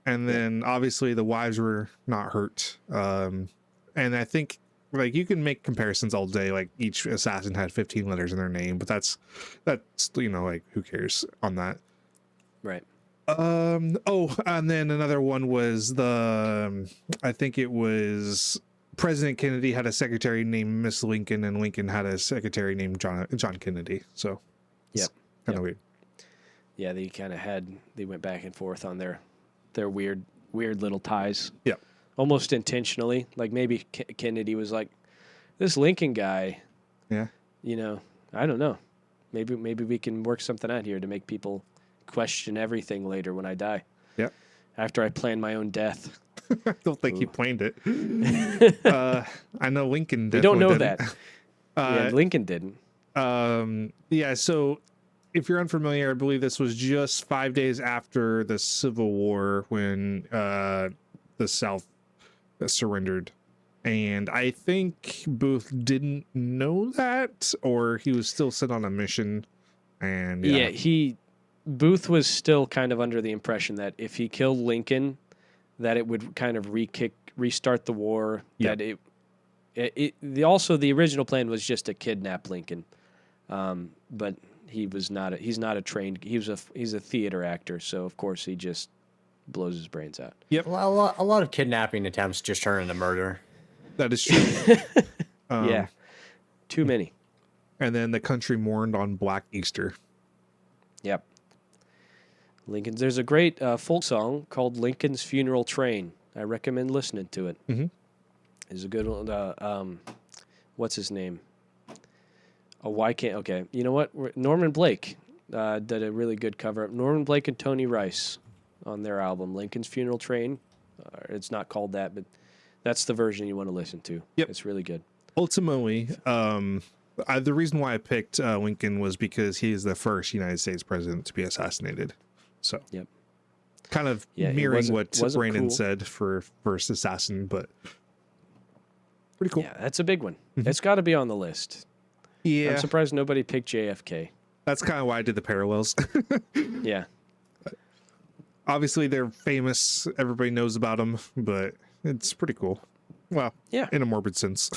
And then obviously the wives were not hurt. And I think like you can make comparisons all day. Like each assassin had 15 letters in their name, but that's, you know, like who cares on that? Right. Oh, and then another one was I think it was President Kennedy had a secretary named Miss Lincoln and Lincoln had a secretary named John Kennedy. So Yep. Kind of weird. Yeah, they went back and forth on their weird little ties. Yep. Almost intentionally. Like maybe Kennedy was like, this Lincoln guy, Yeah. you know, I don't know. Maybe we can work something out here to make people question everything later when I die. Yep. After I plan my own death. I don't think he planned it. I know Lincoln We don't know didn't. that. Yeah, Lincoln didn't. Yeah, so if you're unfamiliar, I believe this was just 5 days after the Civil War when the South surrendered. And I think Booth didn't know that, or he was still sent on a mission. And Booth was still kind of under the impression that if he killed Lincoln, that it would kind of restart the war. Yep. That the original plan was just to kidnap Lincoln, but he's not a trained. He's a theater actor, so of course he just blows his brains out. Yep. A lot of kidnapping attempts just turn into murder. That is true. Yeah, too many. And then the country mourned on Black Easter. Yep. There's a great folk song called Lincoln's Funeral Train. I recommend listening to it. Mm-hmm. It's a good one. What's his name? Okay. You know what? Norman Blake did a really good cover. Norman Blake and Tony Rice on their album, Lincoln's Funeral Train. It's not called that, but that's the version you want to listen to. Yep. It's really good. Ultimately, the reason why I picked Lincoln was because he is the first United States president to be assassinated. So, Yep. kind of mirroring what Brandon said for first assassin, but pretty cool. Yeah, that's a big one. It's got to be on the list. Yeah, I'm surprised nobody picked JFK. that's kind of why I did the parallels. Yeah. Obviously, they're famous. Everybody knows about them, but it's pretty cool. Well, Yeah. in a morbid sense.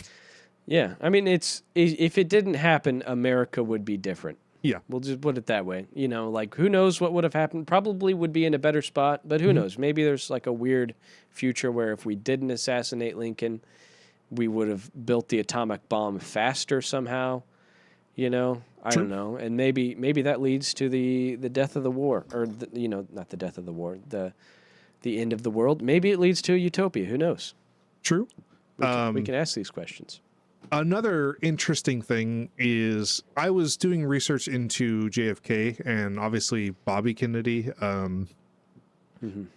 Yeah. I mean, if it didn't happen, America would be different. Yeah. We'll just put it that way. You know, like who knows what would have happened? Probably would be in a better spot, but who knows? Maybe there's like a weird future where if we didn't assassinate Lincoln, we would have built the atomic bomb faster somehow. You know, I True. don't know, and maybe that leads to the death of the war, or not the death of the war, the end of the world. Maybe it leads to a utopia. Who knows? True. We can ask these questions. Another interesting thing is I was doing research into JFK and obviously Bobby Kennedy.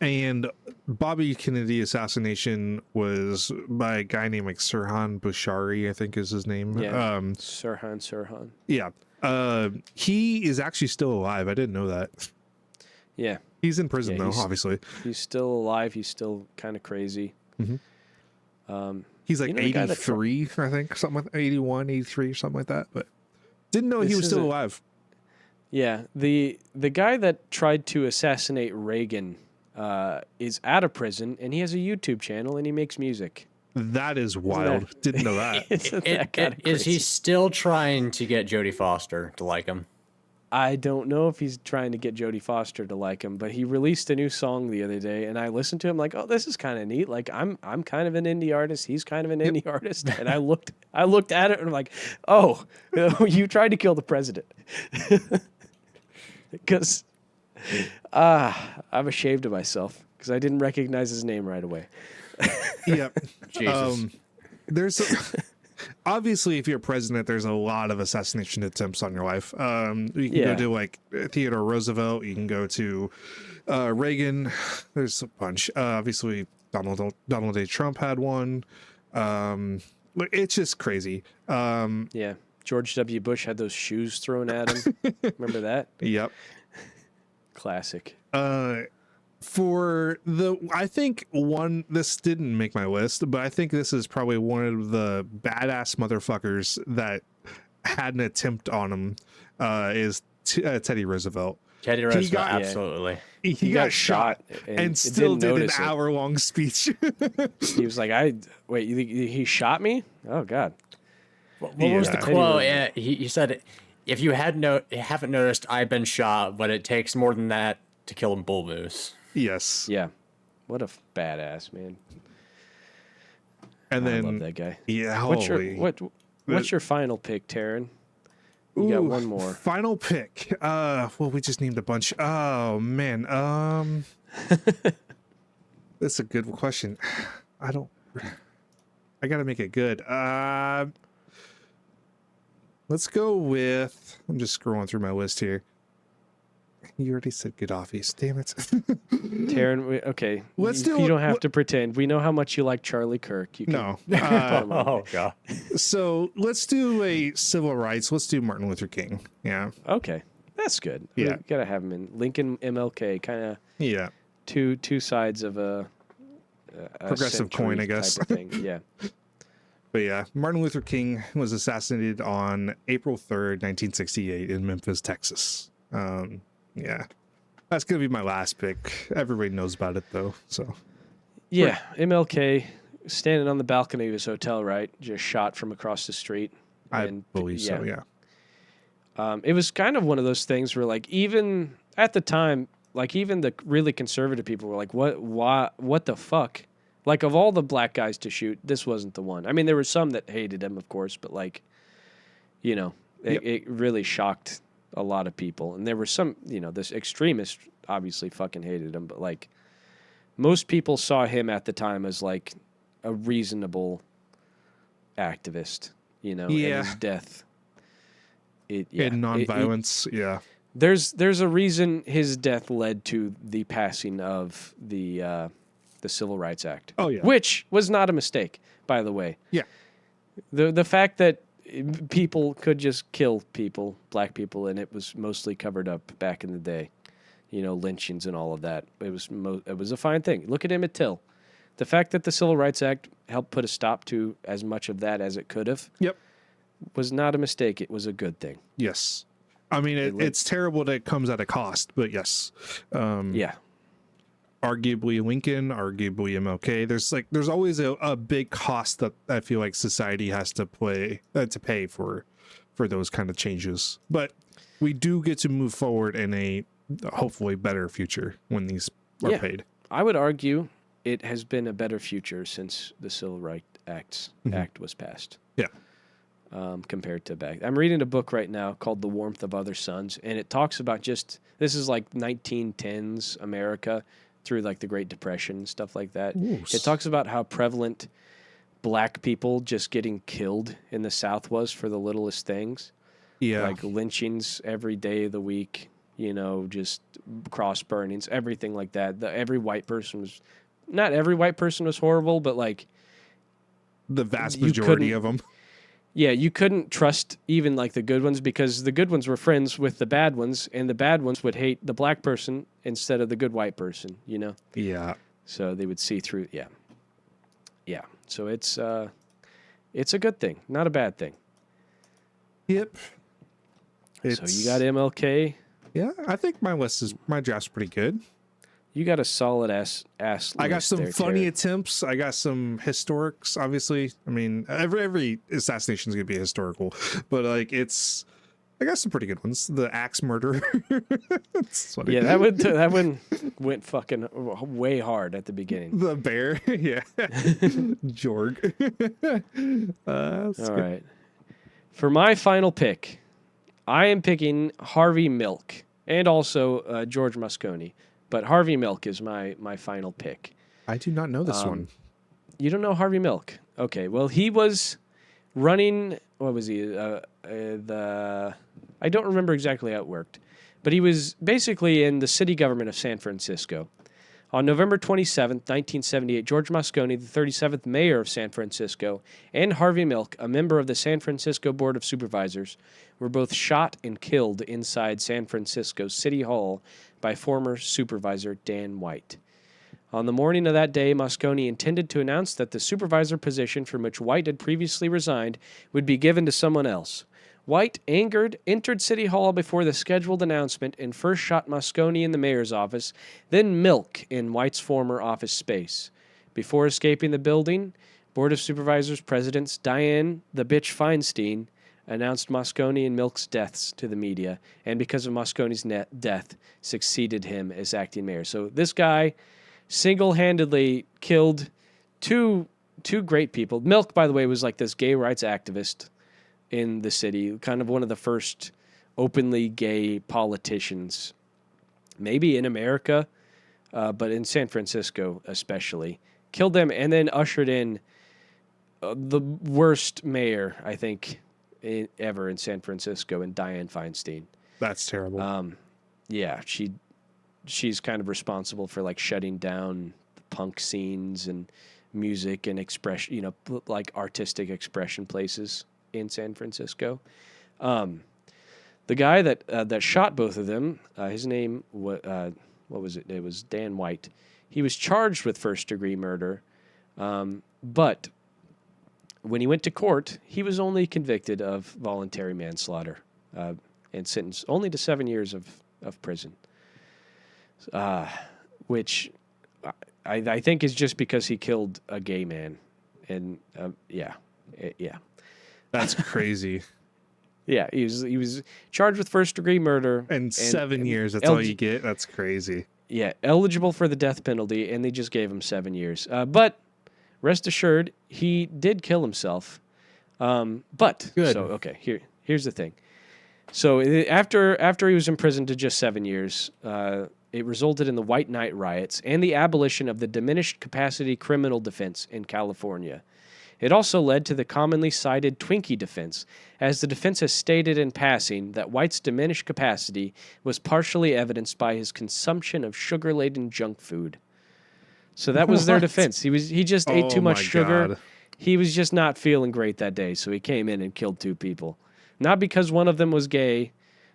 And Bobby Kennedy assassination was by a guy named like Sirhan Bushari, I think is his name. Yeah, Sirhan. Yeah. He is actually still alive. I didn't know that. Yeah, He's in prison Yeah, though, he's- obviously. he's still alive. He's still kind of crazy. He's like You know the guy that 83, I think, something like 81, 83, something like that. But didn't know he This was still isn't- alive. Yeah, the guy that tried to assassinate Reagan is out of prison, and he has a YouTube channel, and he makes music. That is wild. Didn't know that. Isn't that kind of Is he crazy? still trying to get Jodie Foster to like him? I don't know if he's trying to get Jodie Foster to like him, but he released a new song the other day, and I listened to him like, oh, this is kind of neat. Like I'm kind of an indie artist. He's kind of an indie artist, and I looked at it and I'm like, oh, you tried to kill the president, because I'm ashamed of myself because I didn't recognize his name right away. Yeah. Jesus. There's obviously, if you're president, there's a lot of assassination attempts on your life. You can Yeah. go to like Theodore Roosevelt. You can go to Reagan. There's a bunch. Obviously, Donald J. Trump had one. It's just crazy. Yeah, George W. Bush had those shoes thrown at him. Remember that? Yep. Classic. I think this didn't make my list, but I think this is probably one of the badass motherfuckers that had an attempt on him. Is Teddy Roosevelt. Teddy Roosevelt, got- absolutely. He got shot and still didn't did an notice it. hour-long speech. He was like, wait, he shot me? Oh, God. What was the Yeah. quote? Yeah, he said, "If you haven't noticed, I've been shot, but it takes more than that to kill a bull moose." Yes. Yeah. What a badass, man. And I then love that guy. yeah, What's holy. what's your final pick, Taryn? You got Ooh, one more. Final pick. Well, we just named a bunch. Oh man. That's a good question. I gotta make it good. Let's go with. I'm just scrolling through my list here. You already said Gaddafi's. Damn it. Taryn, okay. Let's you, do you it- don't have to pretend. We know how much you like Charlie Kirk. You can, No. Oh god. So let's do a civil rights. Let's do Martin Luther King. Yeah. Okay. That's good. Yeah. You gotta have him in. Lincoln, MLK, kind of Yeah. two sides of a Progressive coin, I century guess. type of thing. Yeah. But yeah, Martin Luther King was assassinated on April 3rd, 1968 in Memphis, Texas. Yeah. That's going to be my last pick. Everybody knows about it though. So Yeah, MLK standing on the balcony of his hotel, right? Just shot from across the street. I And, believe so. Yeah. It was kind of one of those things where, like, even at the time, like, even the really conservative people were like, what the fuck? Like, of all the black guys to shoot, this wasn't the one. I mean, there were some that hated him, of course, but, like, you know, Yep. it really shocked a lot of people. And there were some, this extremist obviously fucking hated him, but, like, most people saw him at the time as, like, a reasonable activist, and Yeah. his death. And nonviolence. Yeah. There's a reason his death led to the passing of the Civil Rights Act. Oh, yeah. Which was not a mistake, by the way. Yeah. The fact that people could just kill people, black people, and it was mostly covered up back in the day. Lynchings and all of that. It was a fine thing. Look at Emmett Till. The fact that the Civil Rights Act helped put a stop to as much of that as it could have Yep. was not a mistake. It was a good thing. Yes. I mean, it's terrible that it comes at a cost, but yes. Yeah. Arguably Lincoln, arguably MLK. There's always a big cost that I feel like society has to pay for those kind of changes. But we do get to move forward in a hopefully better future when these are Yeah. paid. I would argue it has been a better future since the Civil Rights Act was passed. Yeah. compared to back. I'm reading a book right now called The Warmth of Other Suns, and it talks about this is like 1910s America through like the Great Depression and stuff like that. Ooh. It talks about how prevalent black people just getting killed in the South was for the littlest things. Yeah. Like lynchings every day of the week, just cross burnings, everything like that. Not every white person was horrible, but like the vast majority of them. Yeah, you couldn't trust even like the good ones because the good ones were friends with the bad ones, and the bad ones would hate the black person instead of the good white person, Yeah. So they would see through. Yeah. Yeah. So it's a good thing, not a bad thing. Yep. So you got MLK. Yeah, I think my draft's pretty good. You got a solid ass. I got list some there, funny Terry. attempts. I got some historics. Obviously, I mean every assassination is gonna be historical, but like I got some pretty good ones. The axe murder. Yeah, that one went fucking way hard at the beginning. The bear. Yeah. Jorg. All right. For my final pick, I am picking Harvey Milk and also George Moscone. But Harvey Milk is my final pick. I do not know this one. You don't know Harvey Milk? Okay. Well, he was running. What was he? I don't remember exactly how it worked, but he was basically in the city government of San Francisco. On November 27th, 1978, George Moscone, the 37th mayor of San Francisco, and Harvey Milk, a member of the San Francisco Board of Supervisors, were both shot and killed inside San Francisco City Hall by former supervisor Dan White. On the morning of that day, Moscone intended to announce that the supervisor position from which White had previously resigned would be given to someone else. White, angered, entered City Hall before the scheduled announcement and first shot Moscone in the mayor's office, then Milk in White's former office space. Before escaping the building, Board of Supervisors Presidents Dianne the Bitch Feinstein announced Moscone and Milk's deaths to the media, and because of Moscone's death, succeeded him as acting mayor. So this guy single-handedly killed two great people. Milk, by the way, was like this gay rights activist in the city, kind of one of the first openly gay politicians, maybe in America, but in San Francisco especially. Killed them and then ushered in the worst mayor, I think, ever in San Francisco, in Dianne Feinstein. That's terrible. Yeah, she's kind of responsible for like shutting down the punk scenes and music and expression, like artistic expression places in San Francisco. The guy that shot both of them, his name what was it? It was Dan White. He was charged with first-degree murder, but when he went to court, he was only convicted of voluntary manslaughter and sentenced only to 7 years of prison, which I think is just because he killed a gay man, and yeah. That's crazy. Yeah, he was charged with first-degree murder. And 7 years, that's all you get? That's crazy. Yeah, eligible for the death penalty, and they just gave him 7 years. But rest assured, he did kill himself. But Good. So okay, here's the thing. So after he was imprisoned to just 7 years, it resulted in the White Night riots and the abolition of the diminished capacity criminal defense in California. It also led to the commonly cited Twinkie defense, as the defense has stated in passing that White's diminished capacity was partially evidenced by his consumption of sugar-laden junk food. So that was their defense. He just ate too much sugar. God. He was just not feeling great that day, so he came in and killed two people. Not because one of them was gay,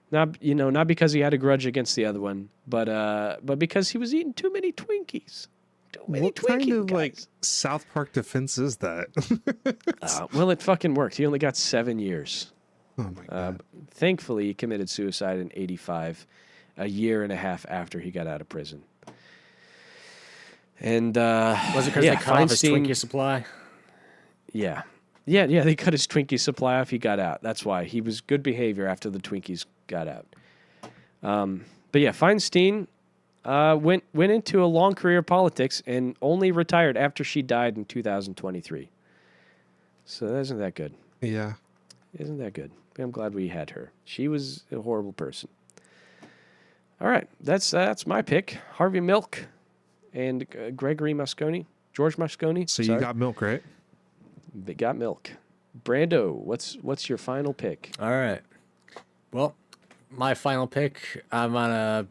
not because he had a grudge against the other one, but because he was eating too many Twinkies. What kind of like South Park defense is that? Well, it fucking worked. He only got 7 years. Oh my God. Thankfully, he committed suicide in 1985, a year and a half after he got out of prison. And Was it because they cut off his Twinkie supply? Yeah. They cut his Twinkie supply off. He got out. That's why he was good behavior after the Twinkies got out. But yeah, Feinstein went into a long career of politics and only retired after she died in 2023. So that isn't that good. Yeah. Isn't that good? I'm glad we had her. She was a horrible person. All right, that's my pick. Harvey Milk and Gregory Moscone. George Moscone. So sorry. you got Milk, right? They got Milk. Brando, what's your final pick? All right. Well, my final pick, I'm gonna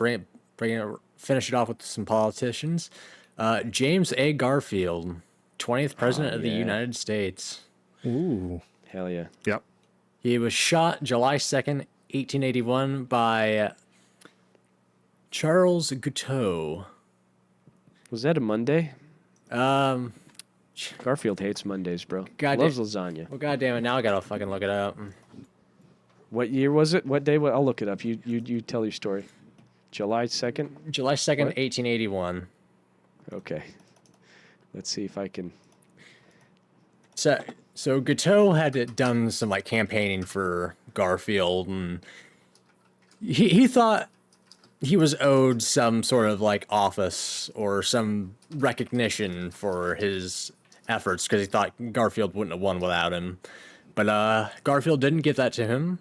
finish it off with some politicians. James A. Garfield, 20th President of the yeah. United States. Ooh. Hell yeah. Yep. He was shot July 2nd, 1881 by Charles Guiteau. Was that a Monday? Um, Garfield hates Mondays, bro. God Loves lasagna. well, goddamn it, now I gotta fucking look it up. What year was it? What day? I'll look it up. You tell your story. July 2nd? July 2nd, What? 1881. Okay. Let's see if I can. So Guiteau had done some like campaigning for Garfield, and he thought he was owed some sort of like office or some recognition for his efforts because he thought Garfield wouldn't have won without him. But Garfield didn't give that to him.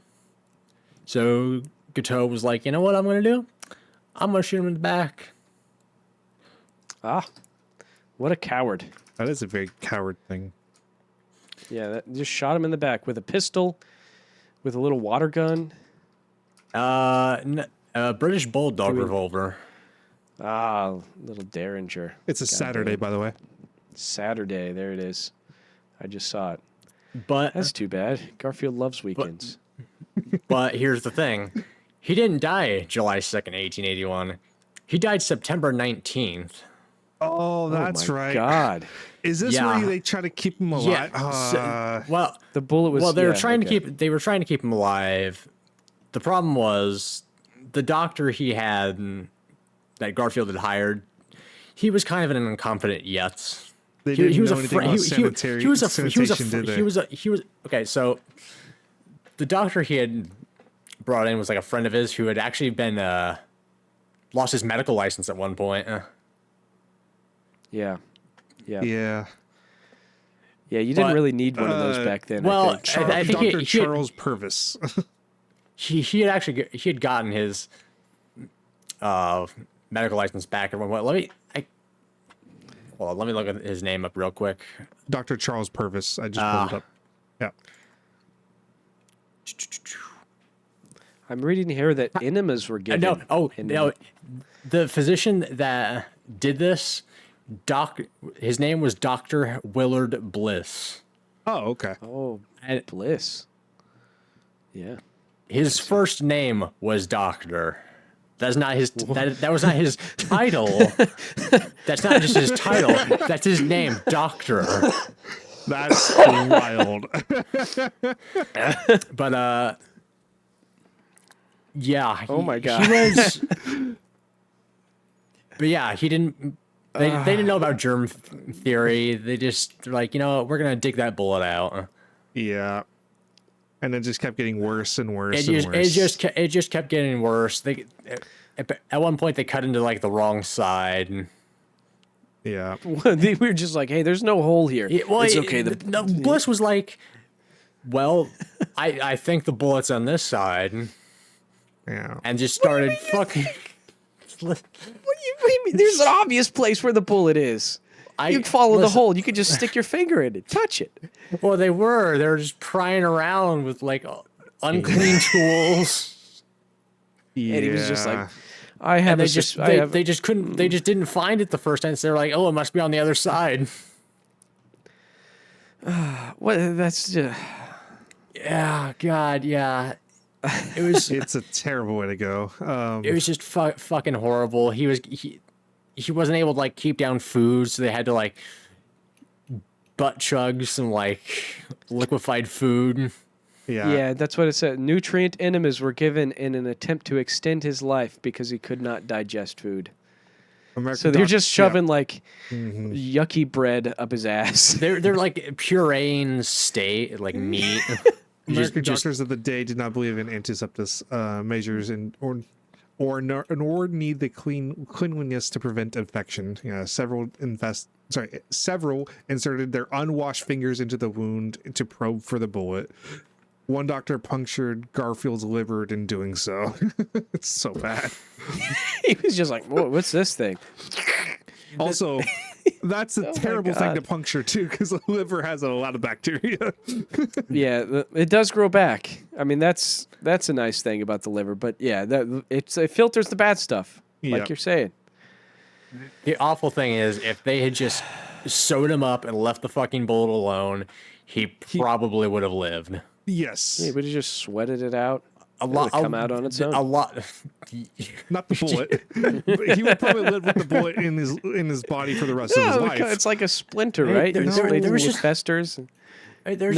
So Guiteau was like, you know what I'm going to do? I'm going to shoot him in the back. Ah. What a coward. That is a very coward thing. Yeah, that just shot him in the back with a pistol, with a little water gun. British Bulldog revolver. Ah, little Derringer. It's a Saturday, by the way. Saturday, there it is. I just saw it. But That's too bad. Garfield loves weekends. But here's the thing. He didn't die July 2nd, 1881. He died September 19th. Oh, that's oh my right. God. Is this Yeah. where they try to keep him alive? Well, The bullet was. they were yeah, trying okay. to keep him alive. The problem was the doctor he had that Garfield had hired. He was kind of an incompetent yet. They didn't know anything about okay. So the doctor he had brought in was like a friend of his who had actually been lost his medical license at one point. Yeah. Yeah. Yeah. Yeah, you didn't But, really need one of those back then. well, I think. I think Dr. he Charles Purvis. he had gotten his medical license back at one point. Let me look at his name up real quick. Dr. Charles Purvis. I just pulled it up. Yeah. I'm reading here that enemas were given. No. The physician that did this, his name was Dr. Willard Bliss. Oh, okay. Oh, And Bliss. Yeah. his first name was Doctor. That's not his. That was not his title. That's not just his title. That's his name, Doctor. That's wild. But yeah. Oh my God. He was. But yeah, he didn't. They didn't know about germ theory. They're like, you know what, we're gonna dig that bullet out. Yeah. And it just kept getting worse and worse It and worse. just kept getting worse. At one point they cut into like the wrong side. And, Yeah. We were just like, hey, there's no hole here. It's okay. No, Bliss was like, well, I think the bullet's on this side, Yeah. and just started fucking. What do you mean? There's an obvious place where the bullet is. You follow the hole. You could just stick your finger in it, touch it. Well, they were just prying around with like unclean tools. Yeah. And he was just like, I have And a they just couldn't. They just didn't find it the first time. So they're like, oh, it must be on the other side. What? That's just. Yeah, God, yeah. It was. It's a terrible way to go. It was just fucking horrible. He wasn't able to like keep down food, so they had to like butt chug some like liquefied food. Yeah, that's what it said. Nutrient enemas were given in an attempt to extend his life because he could not digest food. So they're just shoving like yucky bread up his ass. They're like pureeing steak, like meat. American doctors of the day did not believe in antiseptic measures or need the cleanliness to prevent infection. Yeah, several inserted their unwashed fingers into the wound to probe for the bullet. one doctor punctured Garfield's liver in doing so. It's so bad. He was just like, what's this thing? Also, that's a terrible thing to puncture too, because the liver has a lot of bacteria. Yeah, it does grow back. I mean, that's a nice thing about the liver. But yeah, it filters the bad stuff, like you're saying. The awful thing is, if they had just sewed him up and left the fucking bullet alone, he probably would have lived. Yes. Yeah, he would have just sweated it out. A lot come out on its own. A lot. Not the bullet. But he would probably live with the bullet in his body for the rest of his life. It's like a splinter, right? There was just festers. There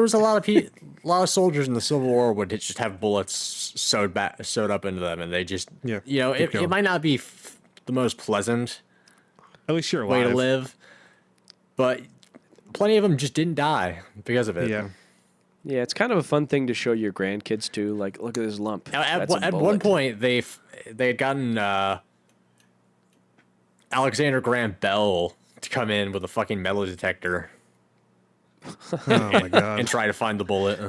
was a lot of soldiers in the Civil War would just have bullets sewed up into them, and they just it might not be the most pleasant at least you're way alive. to live, but plenty of them just didn't die because of it. Yeah, it's kind of a fun thing to show your grandkids too. Like, look at this lump. At one point, they had gotten Alexander Graham Bell to come in with a fucking metal detector. Oh my god! And try to find the bullet.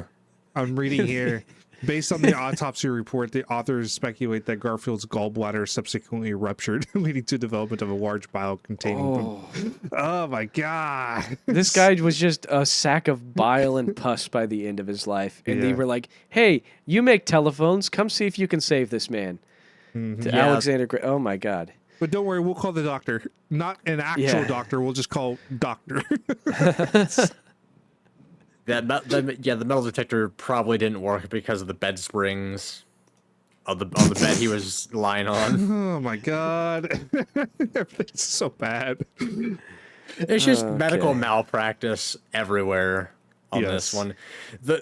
I'm reading here. Based on the autopsy report, the authors speculate that Garfield's gallbladder subsequently ruptured, leading to development of a large bile containing. Oh my god! This guy was just a sack of bile and pus by the end of his life, and they were like, "Hey, you make telephones. Come see if you can save this man." To Alexander. Oh my god! But don't worry, we'll call the doctor. Not an actual doctor. We'll just call doctor. The metal detector probably didn't work because of the bed springs of the bed he was lying on. Oh my god. Everything's so bad. It's just medical malpractice everywhere on this one. The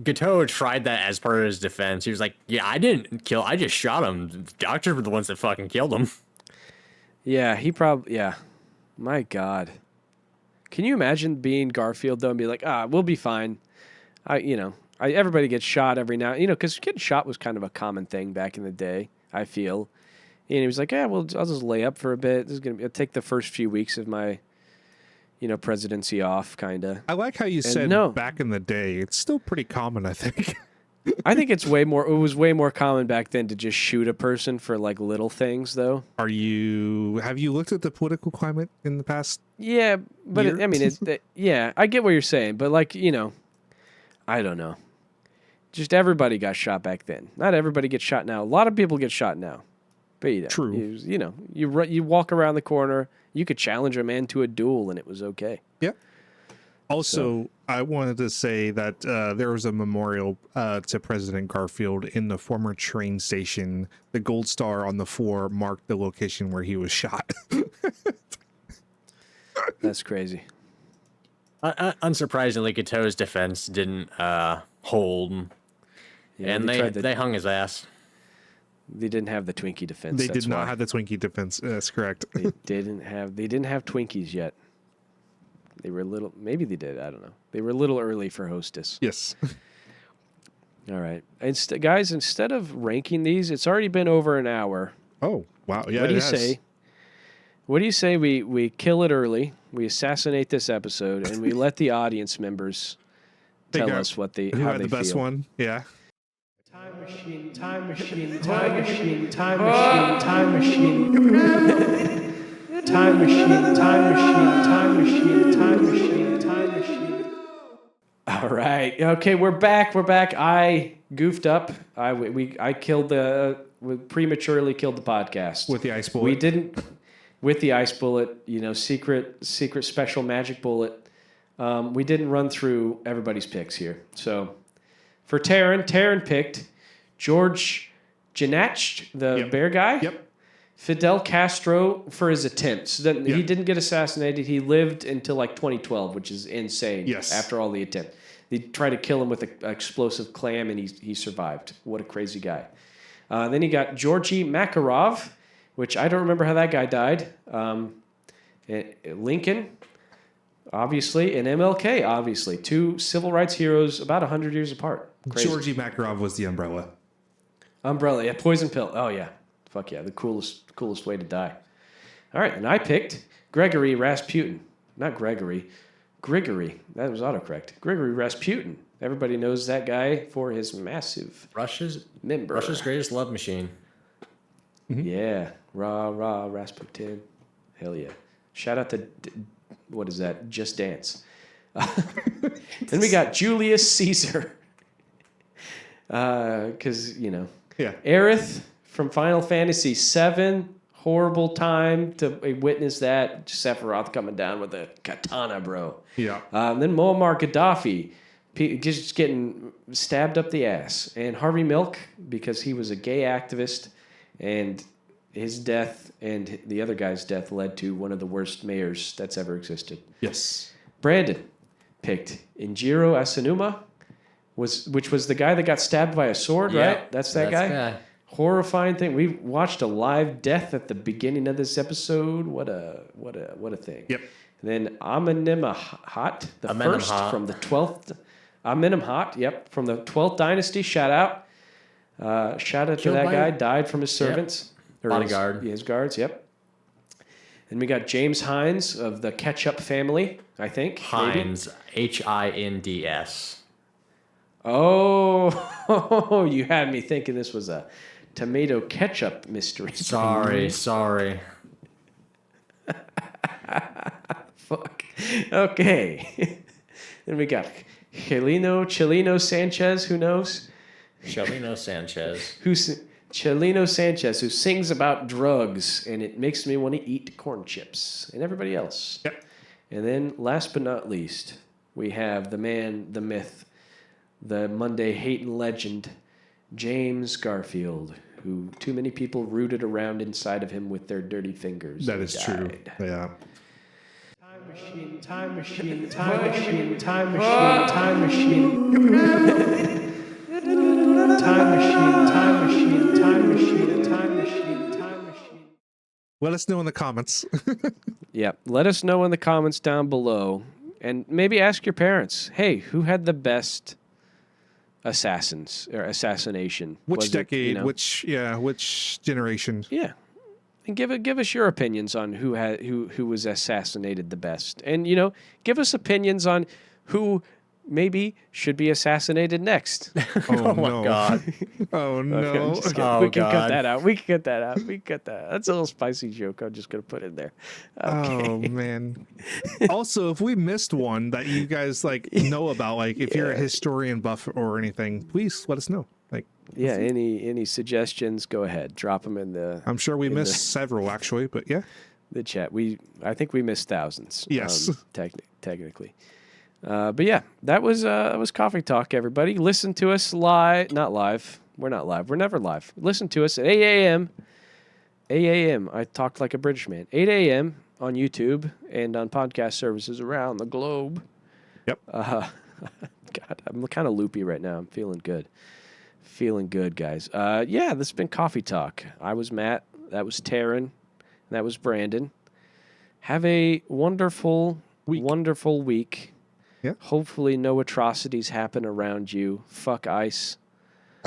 Gateau tried that as part of his defense. He was like, "Yeah, I didn't kill. I just shot him. The doctors were the ones that fucking killed him." Yeah, he probably. Yeah, my god. Can you imagine being Garfield though and be like, we'll be fine. Everybody gets shot every now, because getting shot was kind of a common thing back in the day. I feel, and he was like, I'll just lay up for a bit. I'll take the first few weeks of my, presidency off, kind of. I like how you said back in the day. It's still pretty common, I think. I think it was way more common back then to just shoot a person for like little things, though. Have you looked at the political climate in the past? Yeah, but I get what you're saying, but like, I don't know. Just everybody got shot back then. Not everybody gets shot now. A lot of people get shot now. But true. You walk around the corner, you could challenge a man to a duel and it was okay. Yeah. Also, I wanted to say that there was a memorial to President Garfield in the former train station. The gold star on the floor marked the location where he was shot. That's crazy. Unsurprisingly, Gateau's defense didn't hold, and they hung his ass. They didn't have the Twinkie defense. They did not have the Twinkie defense. That's correct. They didn't have Twinkies yet. They were little. Maybe they did. I don't know. They were a little early for Hostess. Yes. All right, guys. Instead of ranking these, it's already been over an hour. Oh wow! Yeah. What do you say? What do you say we kill it early? We assassinate this episode, and we let the audience members tell us how they had the best feel. one. Yeah. Time machine. Time machine. Time machine. Time machine. Time machine. Time machine, time machine, time machine, time machine, time machine. All right. Okay, we're back. I goofed up. I prematurely killed the podcast. With the ice bullet. We didn't with the ice bullet, secret special magic bullet. We didn't run through everybody's picks here. So for Taryn picked George Janach, the bear guy. Yep. Fidel Castro for his attempts. He didn't get assassinated. He lived until like 2012, which is insane. Yes. After all the attempts. They tried to kill him with an explosive clam, and he survived. What a crazy guy. Then he got Georgy Makarov, which I don't remember how that guy died. Lincoln, obviously, and MLK, obviously. Two civil rights heroes about 100 years apart. Crazy. Georgy Makarov was the umbrella. Umbrella, yeah. Poison pill. Oh, yeah. Fuck yeah, the coolest way to die. All right, and I picked Gregory Rasputin. Not Gregory. Grigory. That was autocorrect. Grigory Rasputin. Everybody knows that guy for his massive member. Russia's greatest love machine. Yeah. Rah, rah, Rasputin. Hell yeah. Shout out to, what is that? Just Dance. Then we got Julius Caesar. Because, Yeah. Aerith from Final Fantasy VII. Horrible time to witness that. Sephiroth coming down with a katana, bro. Yeah. Then Muammar Gaddafi just getting stabbed up the ass. And Harvey Milk, because he was a gay activist, and his death and the other guy's death led to one of the worst mayors that's ever existed. Yes. Brandon picked Injiro Asanuma, which was the guy that got stabbed by a sword, right? That's that guy? Horrifying thing. We watched a live death at the beginning of this episode. What a thing. Yep. And then Amenemhat, the Amenemhat. first from the 12th. Amenemhat, yep, from the 12th dynasty. Shout out. Shout out to Killed that by- guy. Died from his servants. Or Bodyguard. His guards, yep. And we got James Hines of the Ketchup family, I think. maybe. Heinz, Hinds. Oh, you had me thinking this was a tomato ketchup mystery. Sorry. Fuck. Okay. Then we got Chileno Sanchez, who knows? Chelino Sanchez. Chileno Sanchez, who sings about drugs, and it makes me want to eat corn chips, and everybody else. Yep. And then, last but not least, we have the man, the myth, the Monday hating legend, James Garfield, who too many people rooted around inside of him with their dirty fingers. That and is true. died. Yeah. Time machine, time machine, time machine, time machine, time machine. Time machine, time machine, time machine, time machine, time machine. Let us know in the comments. Yeah, let us know in the comments down below, and maybe ask your parents, hey, who had the best assassins or assassination? Which Was it, decade? Which generation? Yeah, and give us your opinions on who was assassinated the best, and give us opinions on who maybe should be assassinated next. Oh, my no. God. Oh Okay, no. I'm just kidding. Oh, we can cut God. that out. We can cut that out. We can cut that out. That's a little spicy joke. I'm just gonna put in there. Okay. Oh man. Also, if we missed one that you guys know about, if you're a historian buff or anything, please let us know. Yeah. Any suggestions? Go ahead. Drop them in the I'm sure we missed several actually, but yeah. the chat. I think we missed thousands. Yes. Technically. But yeah, that was Coffee Talk, everybody. Listen to us live. Not live. We're not live. We're never live. Listen to us at 8 a.m. 8 a.m. I talked like a British man. 8 a.m. on YouTube and on podcast services around the globe. Yep. God, I'm kind of loopy right now. I'm feeling good. Feeling good, guys. Yeah, this has been Coffee Talk. I was Matt. That was Taryn. And that was Brandon. Have a wonderful week. Yeah. Hopefully no atrocities happen around you. Fuck ICE.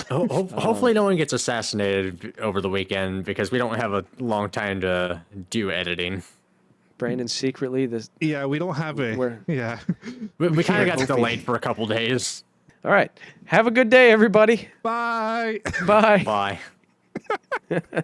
Hopefully no one gets assassinated over the weekend because we don't have a long time to do editing. Brandon, secretly, Yeah, we don't have yeah. We kind of got hoping. delayed for a couple days. All right. Have a good day, everybody. Bye. Bye. Bye.